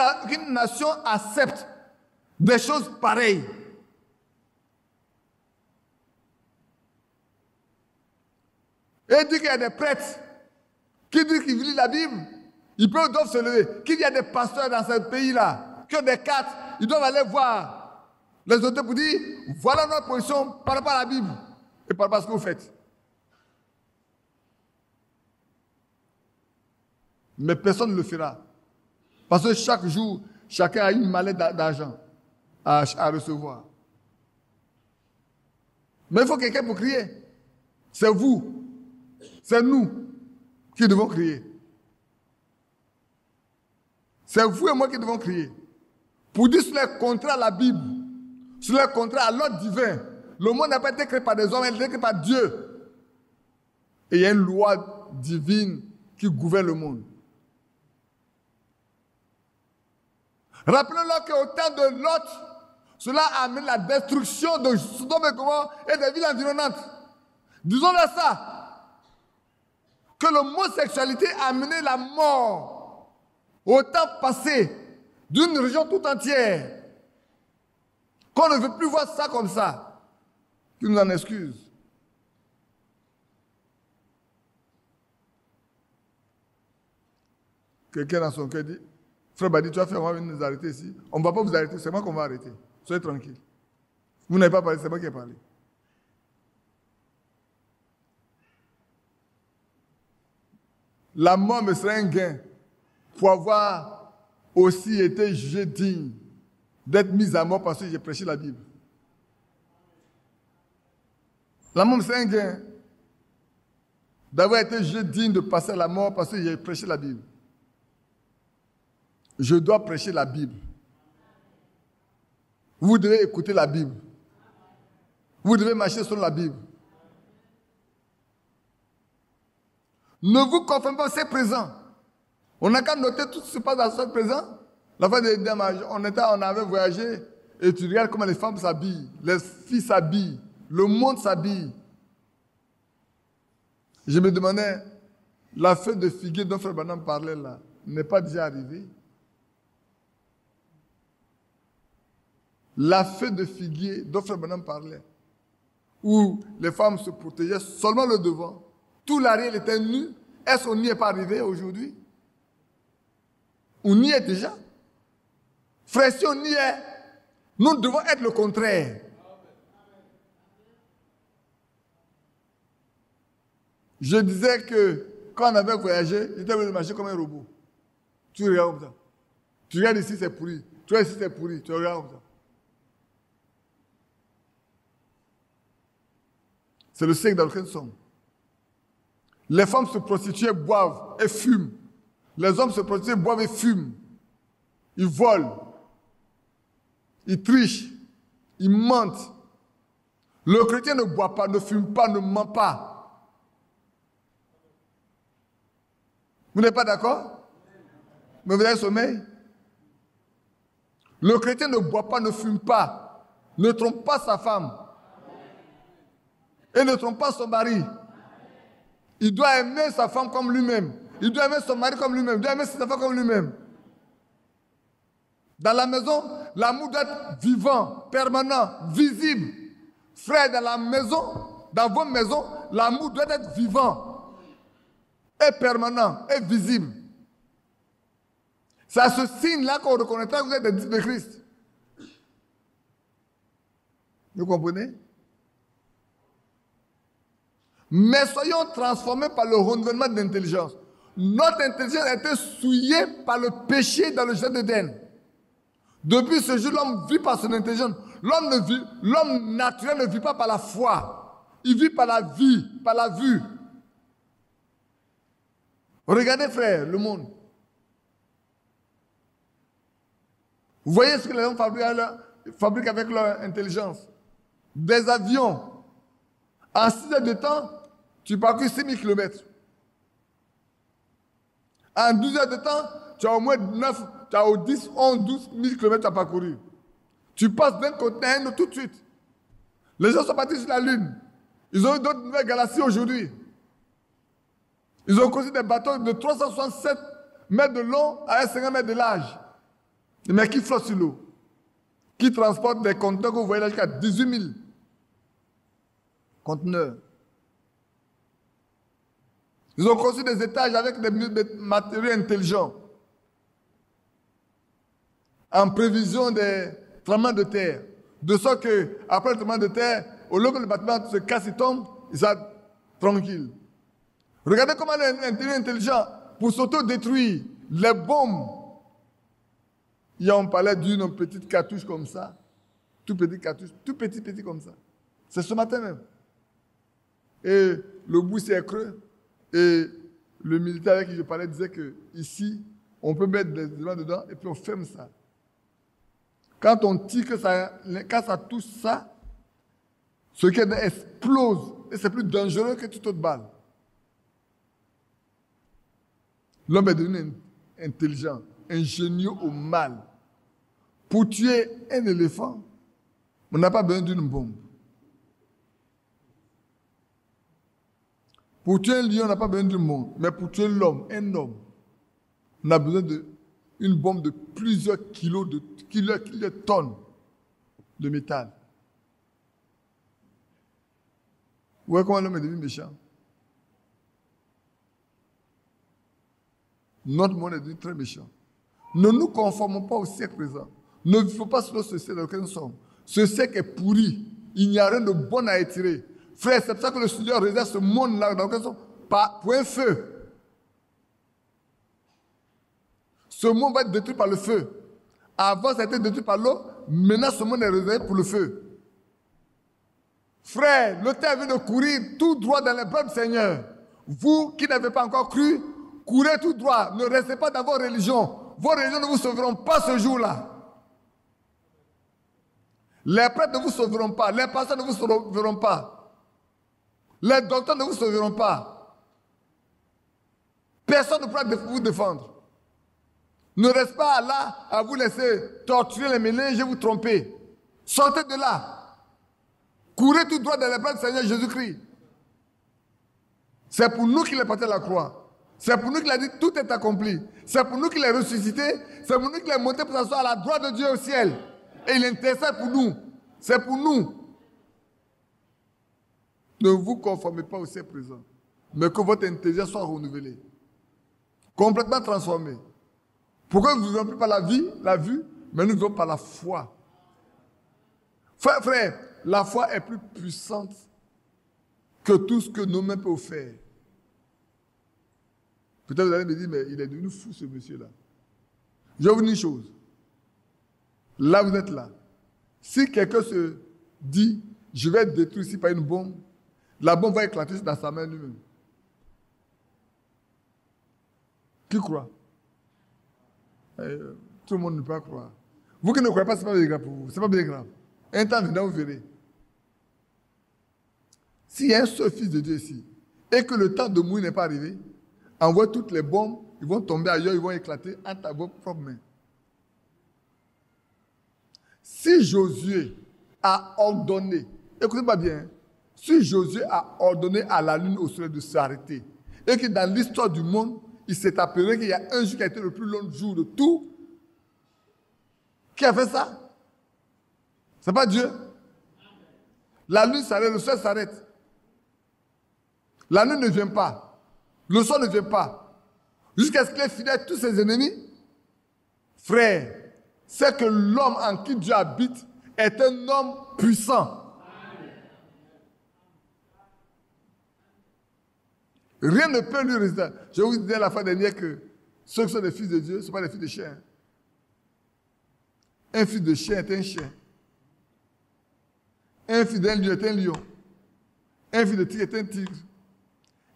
nation accepte des choses pareilles. Et dit qu'il y a des prêtres qui disent qu'ils lisent la Bible. Ils doivent se lever. Qu'il y a des pasteurs dans ce pays-là, qui ont des cartes, ils doivent aller voir les autorités pour dire, voilà notre position par rapport à la Bible et par rapport à ce que vous faites. Mais personne ne le fera. Parce que chaque jour, chacun a une mallette d'argent à recevoir. Mais il faut quelqu'un pour crier. C'est vous. C'est nous qui devons crier. C'est vous et moi qui devons crier. Pour dire sur les contrats à la Bible, sur les contrats à l'ordre divin. Le monde n'a pas été créé par des hommes, il a été créé par Dieu. Et il y a une loi divine qui gouverne le monde. Rappelons-le qu'au temps de Lot, cela a amené la destruction de Sodome et Gomorrhe et des villes environnantes. Disons-le ça, que l'homosexualité a amené la mort au temps passé d'une région tout entière. Qu'on ne veut plus voir ça comme ça. Qu'il nous en excuse. Quelqu'un dans son cœur dit, frère Badi, tu vas faire, on va venir nous arrêter ici. On ne va pas vous arrêter, c'est moi qu'on va arrêter. Soyez tranquille. Vous n'avez pas parlé, c'est moi qui ai parlé. La mort me serait un gain pour avoir aussi été jugé digne d'être mis à mort parce que j'ai prêché la Bible. La mort me serait un gain d'avoir été jugé digne de passer à la mort parce que j'ai prêché la Bible. Je dois prêcher la Bible. Vous devez écouter la Bible. Vous devez marcher sur la Bible. Ne vous conformez pas, c'est présent. On n'a qu'à noter tout ce qui se passe dans ce présent. La fois dernière, on avait voyagé et tu regardes comment les femmes s'habillent, les filles s'habillent, le monde s'habille. Je me demandais, la feuille de figuier dont Frère Branham parlait là, n'est pas déjà arrivée? La feuille de figuier dont Frère Branham parlait, où les femmes se protégeaient seulement le devant, tout l'arrière était nu. Est-ce qu'on n'y est pas arrivé aujourd'hui? On y est déjà. Frère, si on y est, nous devons être le contraire. Je disais que quand on avait voyagé, j'étais venu marcher comme un robot. Tu regardes comme ça. Tu regardes ici, c'est pourri. Tu regardes ici, c'est pourri. Tu regardes comme ça. C'est le siècle dans lequel nous sommes. Les femmes se prostituent, boivent et fument. Les hommes se prostituent, boivent et fument. Ils volent. Ils trichent. Ils mentent. Le chrétien ne boit pas, ne fume pas, ne ment pas. Vous n'êtes pas d'accord? Mais vous avez sommeil? Le chrétien ne boit pas, ne fume pas, ne trompe pas sa femme. Et ne trompe pas son mari. Il doit aimer sa femme comme lui-même. Il doit aimer son mari comme lui-même. Il doit aimer ses enfants comme lui-même. Dans la maison, l'amour doit être vivant, permanent, visible. Frère, dans la maison, dans vos maisons, l'amour doit être vivant, et permanent, et visible. C'est à ce signe-là qu'on reconnaîtra que vous êtes des disciples de Christ. Vous comprenez? Mais soyons transformés par le renouvellement de l'intelligence. Notre intelligence a été souillée par le péché dans le jardin d'Éden. Depuis ce jour, l'homme vit par son intelligence. L'homme naturel ne vit pas par la foi. Il vit par la vie, par la vue. Regardez, frère, le monde. Vous voyez ce que les hommes fabriquent avec leur intelligence. Des avions. En 6 heures de temps, tu parcours 6000 km. En 12 heures de temps, tu as au moins 9, tu as au 10, 11, 12 000 km à parcourir. Tu passes d'un côté à un autre tout de suite. Les gens sont partis sur la Lune. Ils ont eu d'autres nouvelles galaxies aujourd'hui. Ils ont construit des bateaux de 367 mètres de long à 50 mètres de large. Mais qui flottent sur l'eau. Qui transportent des conteneurs que vous voyez là jusqu'à 18 000 conteneurs. Ils ont construit des étages avec des matériaux intelligents. En prévision des tremblements de terre. De sorte qu'après le tremblement de terre, au lieu que le bâtiment se casse et tombe, ils sont tranquilles. Regardez comment l'intelligence intelligent pour s'auto-détruire. Les bombes. Hier, on parlait d'une petite cartouche comme ça. Tout petit cartouche, tout petit comme ça. C'est ce matin même. Et le bout c'est creux. Et le militaire avec qui je parlais disait que ici, on peut mettre des éléments dedans et puis on ferme ça. Quand on tire, quand ça touche ça, ce qui explose et c'est plus dangereux que toute autre balle. L'homme est devenu intelligent, ingénieux au mal. Pour tuer un éléphant, on n'a pas besoin d'une bombe. Pour tuer un lion, on n'a pas besoin d'une bombe. Mais pour tuer l'homme, un homme, on a besoin d'une bombe de plusieurs kilos, de tonnes de métal. Vous voyez comment l'homme est devenu méchant? Notre monde est devenu très méchant. Ne nous conformons pas au siècle présent. Ne vivons pas selon ce siècle dans lequel nous sommes. Ce siècle est pourri. Il n'y a rien de bon à étirer. Frère, c'est pour ça que le Seigneur réserve ce monde-là dans lequel nous sommes pour un feu. Ce monde va être détruit par le feu. Avant, ça a été détruit par l'eau. Maintenant, ce monde est réservé pour le feu. Frère, le temps est venu de courir tout droit dans les bras du Seigneur. Vous qui n'avez pas encore cru, courez tout droit. Ne restez pas dans vos religions. Vos religions ne vous sauveront pas ce jour-là. Les prêtres ne vous sauveront pas. Les pasteurs ne vous sauveront pas. Les docteurs ne vous sauveront pas. Personne ne pourra vous défendre. Ne restez pas là à vous laisser torturer les méninges et vous tromper. Sortez de là. Courez tout droit dans les bras du Seigneur Jésus-Christ. C'est pour nous qu'il est parti à la croix. C'est pour nous qu'il a dit tout est accompli. C'est pour nous qu'il est ressuscité. C'est pour nous qu'il est monté pour s'asseoir à la droite de Dieu au ciel. Et il intercède pour nous. C'est pour nous. Ne vous conformez pas au siècle présent. Mais que votre intelligence soit renouvelée. Complètement transformée. Pourquoi nous ne vivons plus par la vue, mais nous vivons par la foi. Frère, la foi est plus puissante que tout ce que nos mains peuvent faire. Peut-être vous allez me dire, mais il est devenu fou ce monsieur-là. Je vais vous dire une chose. Là, vous êtes là. Si quelqu'un se dit, je vais être détruit ici par une bombe, la bombe va éclater dans sa main lui-même. Qui croit? Tout le monde ne peut pas croire. Vous qui ne croyez pas, ce n'est pas bien grave pour vous. Ce n'est pas bien grave. Un temps venant, vous verrez. S'il y a un seul fils de Dieu ici, et que le temps de mourir n'est pas arrivé, envoie toutes les bombes, ils vont tomber ailleurs, ils vont éclater entre vos propres mains. Si Josué a ordonné, écoutez-moi bien, si Josué a ordonné à la lune au soleil de s'arrêter, et que dans l'histoire du monde, il s'est appelé qu'il y a un jour qui a été le plus long jour de tout, qui a fait ça? Ce n'est pas Dieu. La lune s'arrête, le soleil s'arrête. La lune ne vient pas. Le soleil ne vient pas. Jusqu'à ce qu'il ait fini avec tous ses ennemis. Frère, c'est que l'homme en qui Dieu habite est un homme puissant. Rien ne peut lui résister. Je vous disais la fois dernière que ceux qui sont des fils de Dieu ne sont pas des fils de chiens. Un fils de chien est un chien. Un fils d'un lion est un lion. Un fils de tigre est un tigre.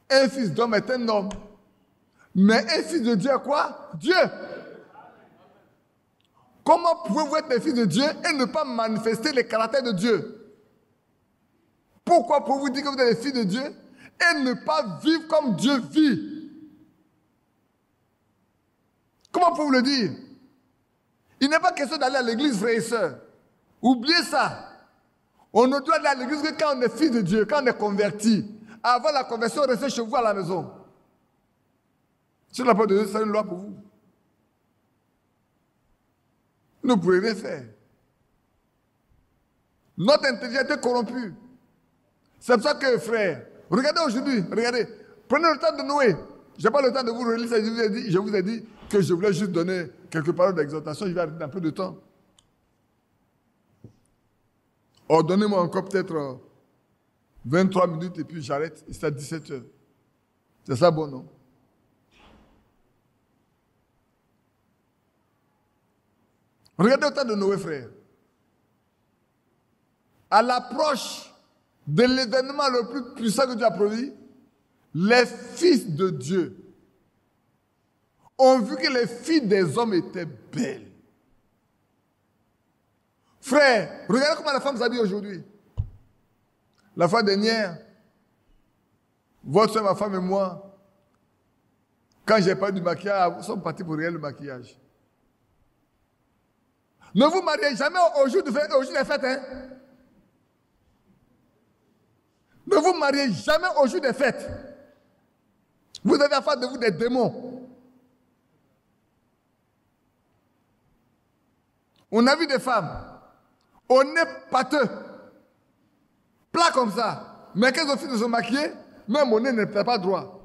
Un fils d'homme est un homme. Mais un fils de Dieu est quoi? Dieu. Comment pouvez-vous être des fils de Dieu et ne pas manifester les caractères de Dieu? Pourquoi pouvez-vous dire que vous êtes des fils de Dieu et ne pas vivre comme Dieu vit? Comment pouvez-vous le dire? Il n'est pas question d'aller à l'église, frères et sœurs. Oubliez ça. On ne doit aller à l'église que quand on est fils de Dieu, quand on est converti. Avant la conversion, restez chez vous à la maison. Sur la porte de Dieu, c'est une loi pour vous. Vous ne pouvez rien faire. Notre intelligence est corrompue. C'est pour ça que, frère, regardez aujourd'hui, regardez, prenez le temps de Noé. Je n'ai pas le temps de vous relire ça, je vous ai dit que je voulais juste donner quelques paroles d'exhortation, je vais arrêter un peu de temps. Oh, donnez-moi encore peut-être 23 minutes et puis j'arrête, c'est à 17 heures. C'est ça bon, non? Regardez le temps de Noé, frère. À l'approche de l'événement le plus puissant que Dieu a produit, les fils de Dieu ont vu que les filles des hommes étaient belles. Frère, regardez comment la femme s'habille aujourd'hui. La fois dernière, votre soeur, ma femme et moi, Quand j'ai pas du maquillage, ils sont partis pour rien le maquillage. Ne vous mariez jamais au jour des fêtes. Hein? Ne vous mariez jamais au jour des fêtes. Vous avez affaire de vous des démons. On a vu des femmes, au nez pâteux, plat comme ça. Mais qu'elles ont fini de se maquiller, même mon nez n'était pas droit.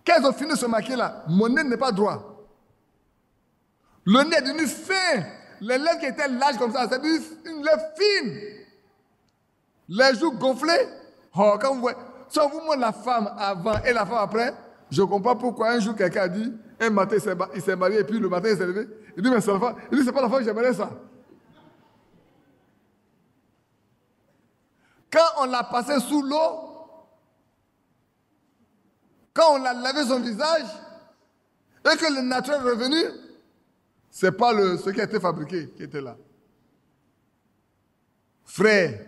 Qu'elles ont fini de se maquiller là, mon nez n'est pas droit. Le nez est devenu fin. Les lèvres qui étaient larges comme ça, c'est une lèvre fine. Les joues gonflées. Oh, quand vous voyez, si on vous montre la femme avant et la femme après, je ne comprends pas pourquoi un jour quelqu'un a dit, un matin il s'est marié et puis le matin il s'est levé. Il dit, mais c'est la femme. Il dit, c'est pas la femme que j'aimerais ça. Quand on l'a passé sous l'eau, quand on a lavé son visage et que le naturel est revenu, ce n'est pas ce qui a été fabriqué qui était là. Frère,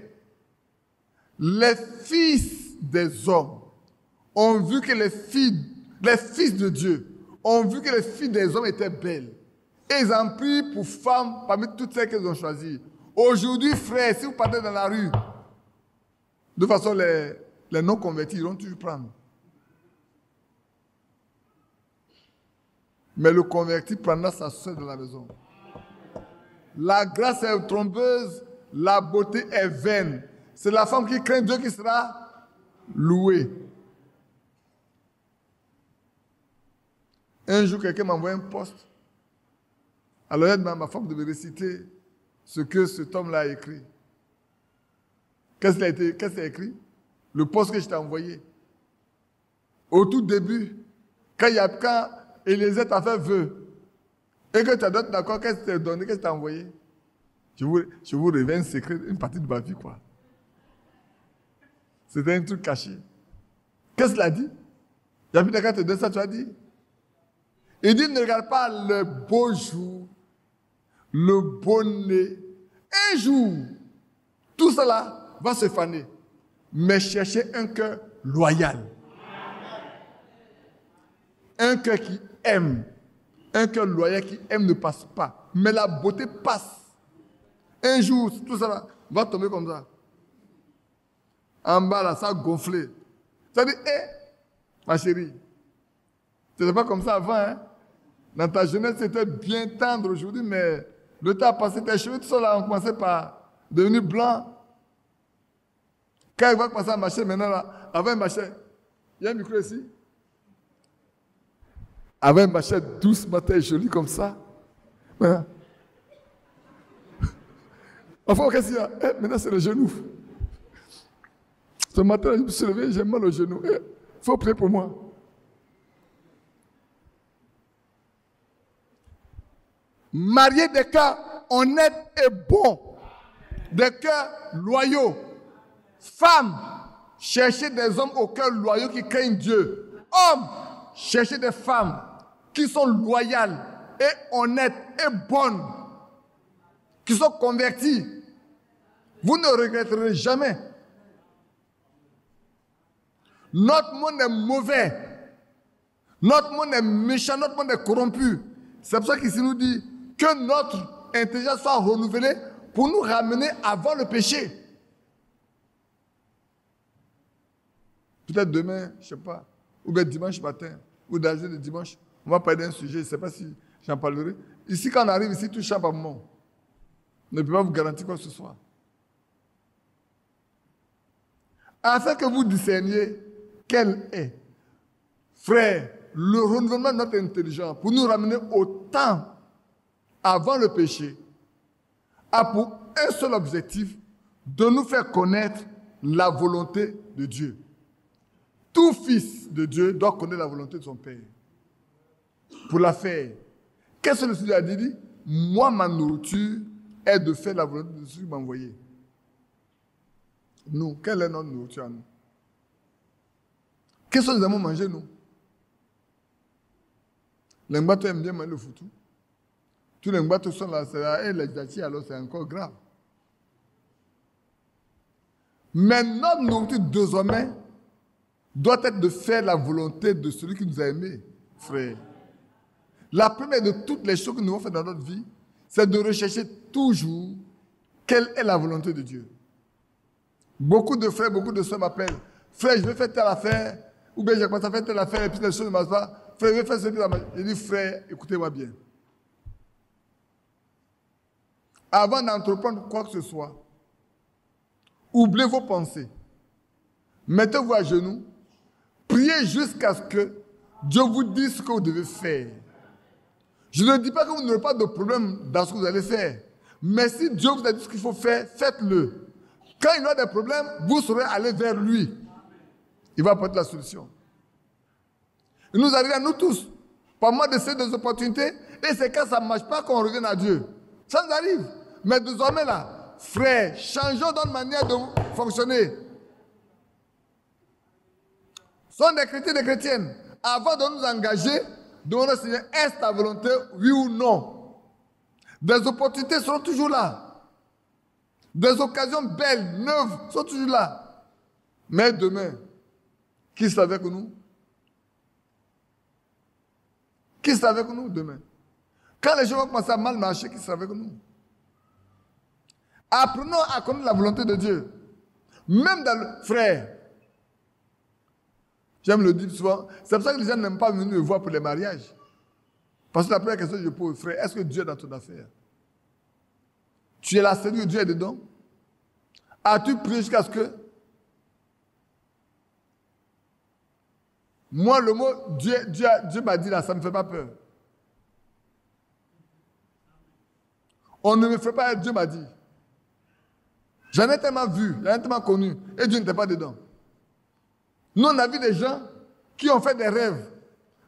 les fils des hommes ont vu que les fils de Dieu ont vu que les filles des hommes étaient belles. Et ils ont pris pour femmes parmi toutes celles qu'ils ont choisies. Aujourd'hui, frère, si vous partez dans la rue, de toute façon, les non-convertis iront toujours prendre. Mais le converti prendra sa soeur dans la maison. La grâce est trompeuse, la beauté est vaine. C'est la femme qui craint Dieu qui sera louée. Un jour, quelqu'un m'a envoyé un poste. Alors, ma femme devait réciter ce que cet homme-là a écrit. Qu'est-ce qu'il a écrit? Le poste que je t'ai envoyé. Au tout début, quand Élisée t'a fait vœu, et que tu as d'autres d'accord, qu'est-ce que tu t'es donné, qu'est-ce que tu as envoyé? Je vous révèle un secret, une partie de ma vie, quoi. C'était un truc caché. Qu'est-ce qu'il a dit? Il a vu quelqu'un te donner ça, tu as dit? Il dit, ne regarde pas le beau jour, le beau nez. Un jour, tout cela va se faner. Mais cherchez un cœur loyal. Un cœur qui aime. Un cœur loyal qui aime ne passe pas. Mais la beauté passe. Un jour, tout ça va tomber comme ça. En bas, là, ça a gonflé. Ça dit, ma chérie, ce n'était pas comme ça avant, hein? Dans ta jeunesse, c'était bien tendre aujourd'hui, mais le temps a passé, tes cheveux, tout ça là, ont commencé par devenir blancs. Quand il va commencer à marcher maintenant, là, avant il marchait, il y a un micro ici. Avant il marchait doucement, t'es joli comme ça. Voilà. Enfin, qu'est-ce qu'il y a? Maintenant, c'est le genou. Ce matin, je me suis levé, j'ai mal au genou. Il faut prier pour moi. Marier des cœurs honnêtes et bons, des cœurs loyaux. Femmes, cherchez des hommes au cœur loyaux qui craignent Dieu. Hommes, cherchez des femmes qui sont loyales et honnêtes et bonnes, qui sont converties. Vous ne regretterez jamais. Notre monde est mauvais. Notre monde est méchant, notre monde est corrompu. C'est pour ça qu'ici nous dit que notre intelligence soit renouvelée pour nous ramener avant le péché. Peut-être demain, je ne sais pas, ou bien dimanche matin, ou dans le dimanche, on va parler d'un sujet, je ne sais pas si j'en parlerai. Ici, quand on arrive ici, tout chape à moment. On ne peut pas vous garantir quoi que ce soit. Afin que vous discerniez quel est, frère, le renouvellement de notre intelligence pour nous ramener au temps avant le péché a pour un seul objectif, de nous faire connaître la volonté de Dieu. Tout fils de Dieu doit connaître la volonté de son Père. Pour la faire, qu'est-ce que le Seigneur a dit? Moi, ma nourriture est de faire la volonté de celui qui m'a envoyé. Nous, quelle est notre nourriture à nous? Qu'est-ce que nous avons mangé, nous? Les Ngbato aiment bien manger le foutu. Tous les Ngbato sont là, c'est là, et les Djati, alors c'est encore grave. Mais notre nourriture désormais doit être de faire la volonté de celui qui nous a aimés, frère. La première de toutes les choses que nous devons faire dans notre vie, c'est de rechercher toujours quelle est la volonté de Dieu. Beaucoup de frères, beaucoup de sœurs m'appellent. Frère, je vais faire telle affaire. Ou bien j'ai commencé à faire telle affaire et puis les choses ne marchent pas. Frère, je vais faire ceci. Je dis, frère, écoutez-moi bien. Avant d'entreprendre quoi que ce soit, oubliez vos pensées. Mettez-vous à genoux. Priez jusqu'à ce que Dieu vous dise ce que vous devez faire. Je ne dis pas que vous n'aurez pas de problème dans ce que vous allez faire. Mais si Dieu vous a dit ce qu'il faut faire, faites-le. Quand il y aura des problèmes, vous saurez aller vers lui. Il va apporter la solution. Il nous arrive à nous tous, par moi d'essayer des opportunités, et c'est quand ça ne marche pas qu'on revienne à Dieu. Ça nous arrive. Mais désormais là, frère, changeons notre manière de fonctionner. Sont des chrétiens et des chrétiennes. Avant de nous engager, demandons au Seigneur, est-ce ta volonté, oui ou non? Des opportunités seront toujours là. Des occasions belles, neuves, sont toujours là. Mais demain, qui sera avec nous? Qui sera avec nous demain? Quand les gens vont commencer à mal marcher, qui sera avec nous? Apprenons à connaître la volonté de Dieu. Même dans le frère. J'aime le dire souvent. C'est pour ça que les gens n'aiment pas venir me voir pour les mariages. Parce que la première question que je pose, frère, est-ce que Dieu est dans ton affaire? Tu es là, c'est Dieu est dedans? As-tu prié jusqu'à ce que... Moi, le mot Dieu m'a dit là, ça ne me fait pas peur. On ne me fait pas, Dieu m'a dit. J'en ai tellement vu, j'en ai tellement connu, et Dieu n'était pas dedans. Nous, on a vu des gens qui ont fait des rêves.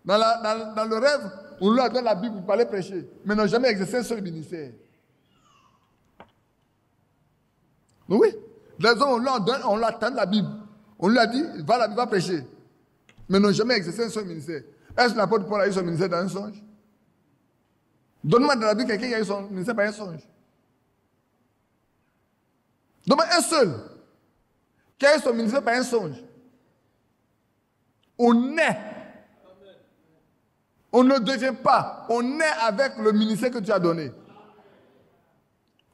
Dans le rêve, on leur donne la Bible pour aller prêcher, mais n'ont jamais exercé un seul ministère. Oui, les hommes, on leur donne la Bible. On lui a dit, va prêcher. Mais n'ont jamais exercé un seul ministère. Est-ce que l'apôtre Paul a eu son ministère dans un songe? Donne-moi dans la Bible quelqu'un qui a eu son ministère par un songe. Donne-moi un seul qui a eu son ministère par un songe. On est. On ne devient pas. On est avec le ministère que tu as donné.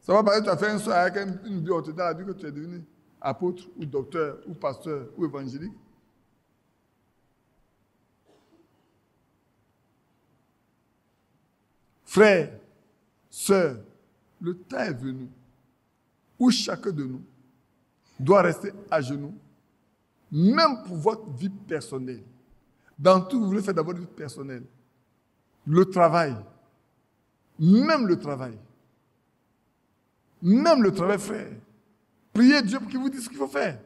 Ça va paraître que tu as fait un songe avec une vie autre. Dans la vie que tu es devenu apôtre ou docteur ou pasteur ou évangélique. Frères, sœurs, le temps est venu où chacun de nous doit rester à genoux, même pour votre vie personnelle. Dans tout, vous voulez faire dans votre vie personnelle. Le travail, même le travail. Même le travail, frère. Priez Dieu pour qu'il vous dise ce qu'il faut faire.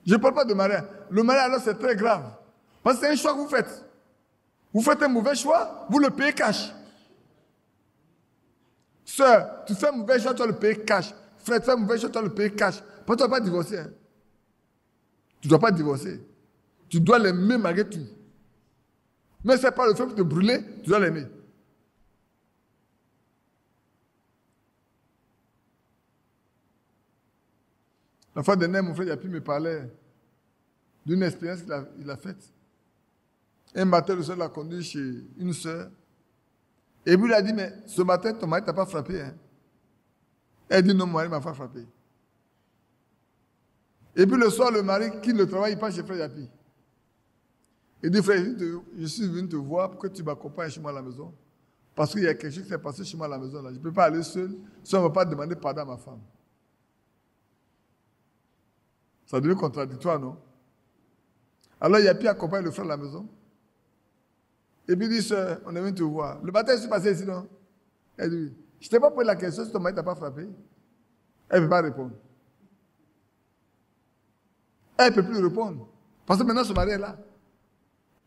Je ne parle pas de mariage. Le mariage, alors, c'est très grave. Parce que c'est un choix que vous faites. Vous faites un mauvais choix, vous le payez cash. Sœur, tu fais un mauvais choix, tu vas le payer cash. Frère, tu fais un mauvais choix, tu vas le payer cash. Parce que tu ne dois pas divorcer. Hein. Tu ne dois pas divorcer. Tu dois l'aimer malgré tout. Mais ce n'est pas le fait de te brûler, tu dois l'aimer. La fois dernière, mon frère Yapi me parlait d'une expérience qu'il a faite. Un matin, le soeur l'a conduit chez une sœur. Et puis il a dit, mais ce matin, ton mari ne t'a pas frappé. Hein? Elle dit, non, mon mari ne m'a pas frappé. Et puis le soir, le mari quitte le travail, il passe chez frère Yapi. Il dit, frère, je suis venu te voir pour que tu m'accompagnes chez moi à la maison. Parce qu'il y a quelque chose qui s'est passé chez moi à la maison. Là. Je ne peux pas aller seul si on ne va pas demander pardon à ma femme. Ça devient contradictoire, non? Alors Yapi accompagne le frère à la maison. Et puis il dit, sœur, on est venu te voir. Le matin, je suis passé ici, non? Elle dit, je ne t'ai pas posé la question si ton mari ne t'a pas frappé. Elle ne peut pas répondre. Elle ne peut plus répondre. Parce que maintenant, son mari est là.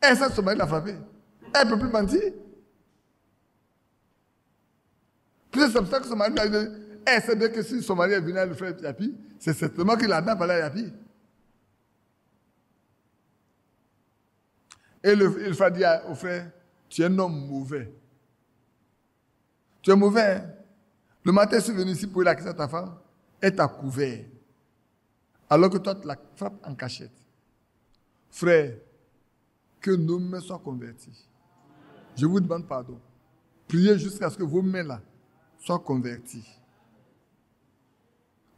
Elle sait que son mari l'a frappé. Elle ne peut plus mentir. Puis c'est comme ça que son mari a dit, elle sait bien que si son mari est venu à le frère Yapi, c'est certainement qu'il a parlé à Yapi. Et le frère dit au frère, tu es un homme mauvais. Tu es mauvais. Hein? Le matin, je suis venu ici pour la question à ta femme. est à couvert, alors que toi, tu la frappes en cachette. Frère, que nos mains soient converties. Je vous demande pardon. Priez jusqu'à ce que vos mains là soient converties.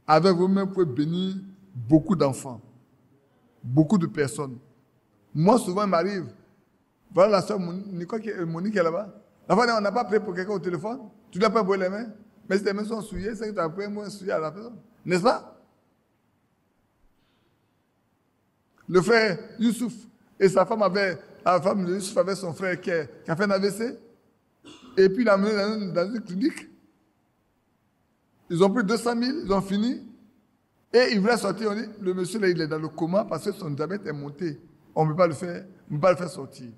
Avec vos mains, vous pouvez bénir beaucoup d'enfants, beaucoup de personnes. Moi, souvent, il m'arrive. Voilà la soeur Monique qui est là-bas. La fois, on n'a pas prié pour quelqu'un au téléphone. Tu dois pas brûler les mains. Mais si tes mains sont souillées, c'est que tu as prié moins souillé à la personne. N'est-ce pas? Le frère Youssouf et sa femme la femme de Youssouf avait son frère qui a fait un AVC. Et puis il l'a amené dans une clinique. Ils ont pris 200 000, ils ont fini. Et il voulait sortir. On dit, le monsieur là, il est dans le coma parce que son diabète est monté. On ne peut pas le faire sortir.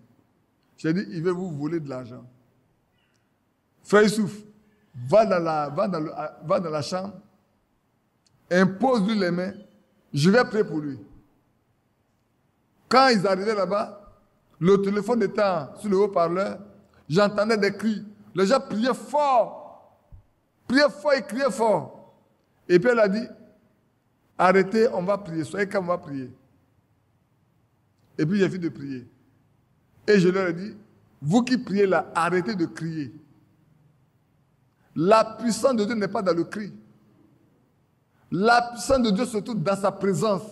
J'ai dit, il veut vous voler de l'argent. Frère Youssouf, va dans la chambre, impose-lui les mains, je vais prier pour lui. Quand ils arrivaient là-bas, le téléphone étant sur le haut-parleur, j'entendais des cris. Les gens priaient fort et criaient fort. Et puis elle a dit, arrêtez, on va prier, soyez calmes, on va prier. Et puis j'ai fini de prier. Et je leur ai dit, vous qui priez là, arrêtez de crier. La puissance de Dieu n'est pas dans le cri. La puissance de Dieu se trouve dans sa présence.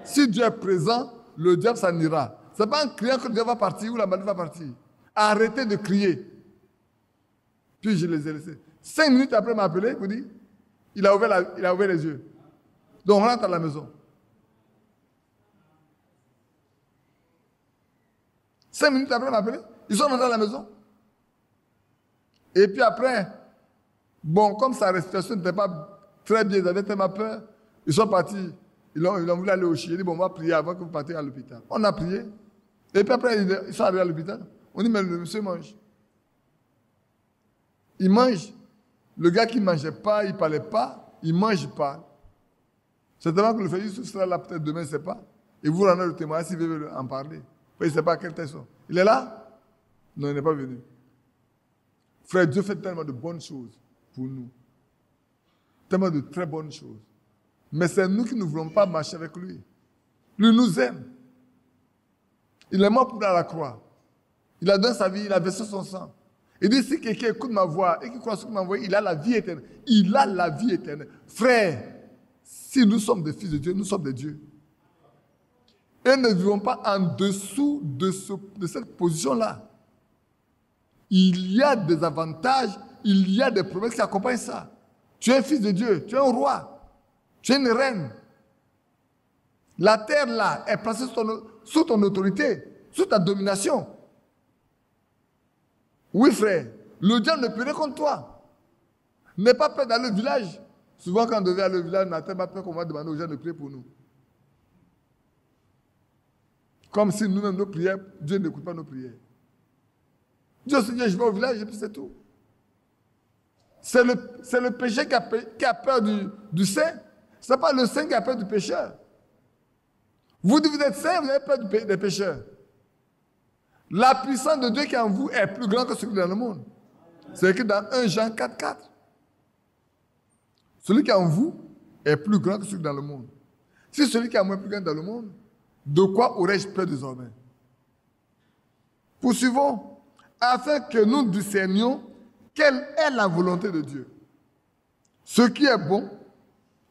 Si Dieu est présent, le diable s'en ira. Ce n'est pas en criant que Dieu va partir ou la maladie va partir. Arrêtez de crier. Puis je les ai laissés. 5 minutes après, il m'a appelé, il m'a dit, il a ouvert les yeux. Donc on rentre à la maison. 5 minutes après, il m'a appelé, ils sont rentrés à la maison. Et puis après, bon, comme sa respiration n'était pas très bien, ils avaient tellement peur, ils sont partis. Ils ont voulu aller au chien. Ils ont dit, bon, on va prier avant que vous partiez à l'hôpital. On a prié. Et puis après, ils sont arrivés à l'hôpital. On dit, mais le monsieur mange. Il mange. Le gars qui ne mangeait pas, il ne parlait pas, il ne mange pas. C'est tellement que le frère Youssouf sera là peut-être demain, je ne sais pas. Et vous rendez le témoignage s'il veut en parler. Il ne sait pas à quelle tête sont. Il est là? Non, il n'est pas venu. Frère, Dieu fait tellement de bonnes choses pour nous. Tellement de très bonnes choses. Mais c'est nous qui ne voulons pas marcher avec lui. Lui nous aime. Il est mort pour nous à la croix. Il a donné sa vie, il a versé son sang. Il dit, si quelqu'un écoute ma voix et qui croit ce qu'il m'a envoyé, il a la vie éternelle. Il a la vie éternelle. Frère, si nous sommes des fils de Dieu, nous sommes des dieux. Et ne vivons pas en dessous de cette position-là. Il y a des avantages, il y a des promesses qui accompagnent ça. Tu es un fils de Dieu, tu es un roi. Tu es une reine. La terre là est placée sous ton autorité, sous ta domination. Oui frère, le diable ne peut rien contre toi. N'aie pas peur d'aller au village. Souvent quand on devait aller au village, on n'a pas peur qu'on va demander aux gens de prier pour nous. Comme si nous-mêmes nos prières, Dieu n'écoute pas nos prières. Dieu se dit, je vais au village et puis c'est tout. C'est le péché qui a peur du saint. Ce n'est pas le saint qui a peur du pécheur. Vous dites, vous êtes saint, vous avez peur des pécheurs. La puissance de Dieu qui est en vous est plus grande que celui qui est dans le monde. C'est écrit dans 1 Jean 4,4. Celui qui est en vous est plus grand que celui qui est dans le monde. Si celui qui est en moi est plus grand dans le monde, de quoi aurais-je peur désormais? Poursuivons, afin que nous discernions quelle est la volonté de Dieu. Ce qui est bon,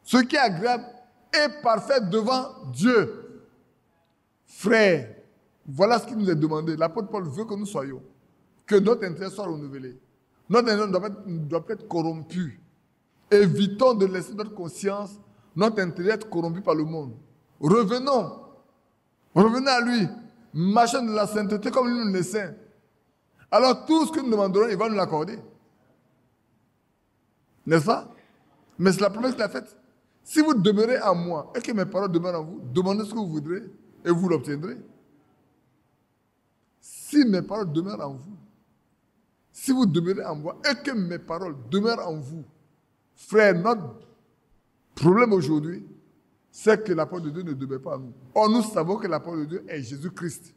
ce qui est agréable et parfait devant Dieu. Frère, voilà ce qui nous est demandé. L'apôtre Paul veut que nous soyons, que notre intérêt soit renouvelé. Notre intérêt ne doit pas être corrompu. Évitons de laisser notre conscience, notre intérêt être corrompu par le monde. Revenons à lui. Marchons de la sainteté comme lui nous le saint. Alors tout ce que nous demanderons, il va nous l'accorder. N'est-ce pas? Mais c'est la promesse qu'il a faite. Si vous demeurez en moi et que mes paroles demeurent en vous, demandez ce que vous voudrez et vous l'obtiendrez. Si mes paroles demeurent en vous, si vous demeurez en moi et que mes paroles demeurent en vous, frère, notre problème aujourd'hui, c'est que la parole de Dieu ne demeure pas en nous. Or, nous savons que la parole de Dieu est Jésus-Christ.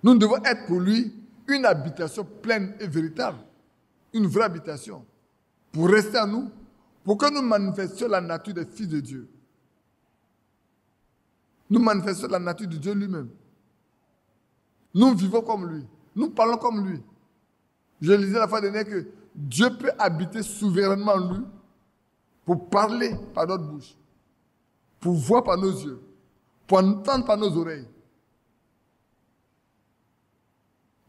Nous devons être pour lui une habitation pleine et véritable. Une vraie habitation. pour rester en nous, pour que nous manifestions la nature des fils de Dieu. Nous manifestons la nature de Dieu lui-même. Nous vivons comme lui. Nous parlons comme lui. Je lisais la fois dernière que Dieu peut habiter souverainement en lui pour parler par notre bouche, pour voir par nos yeux, pour entendre par nos oreilles.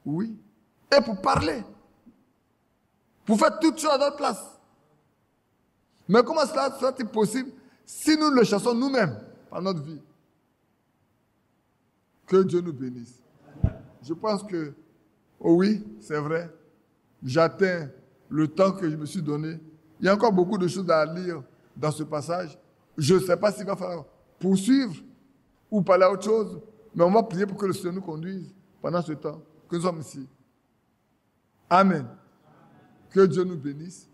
Oui. Et pour parler. Pour faire toutes choses à notre place. Mais comment cela sera-t-il possible si nous le chassons nous-mêmes par notre vie? Que Dieu nous bénisse. Je pense que, oh oui, c'est vrai, j'atteins le temps que je me suis donné. Il y a encore beaucoup de choses à lire dans ce passage. Je ne sais pas s'il va falloir poursuivre ou parler à autre chose, mais on va prier pour que le Seigneur nous conduise pendant ce temps que nous sommes ici. Amen. Que Dieu nous bénisse.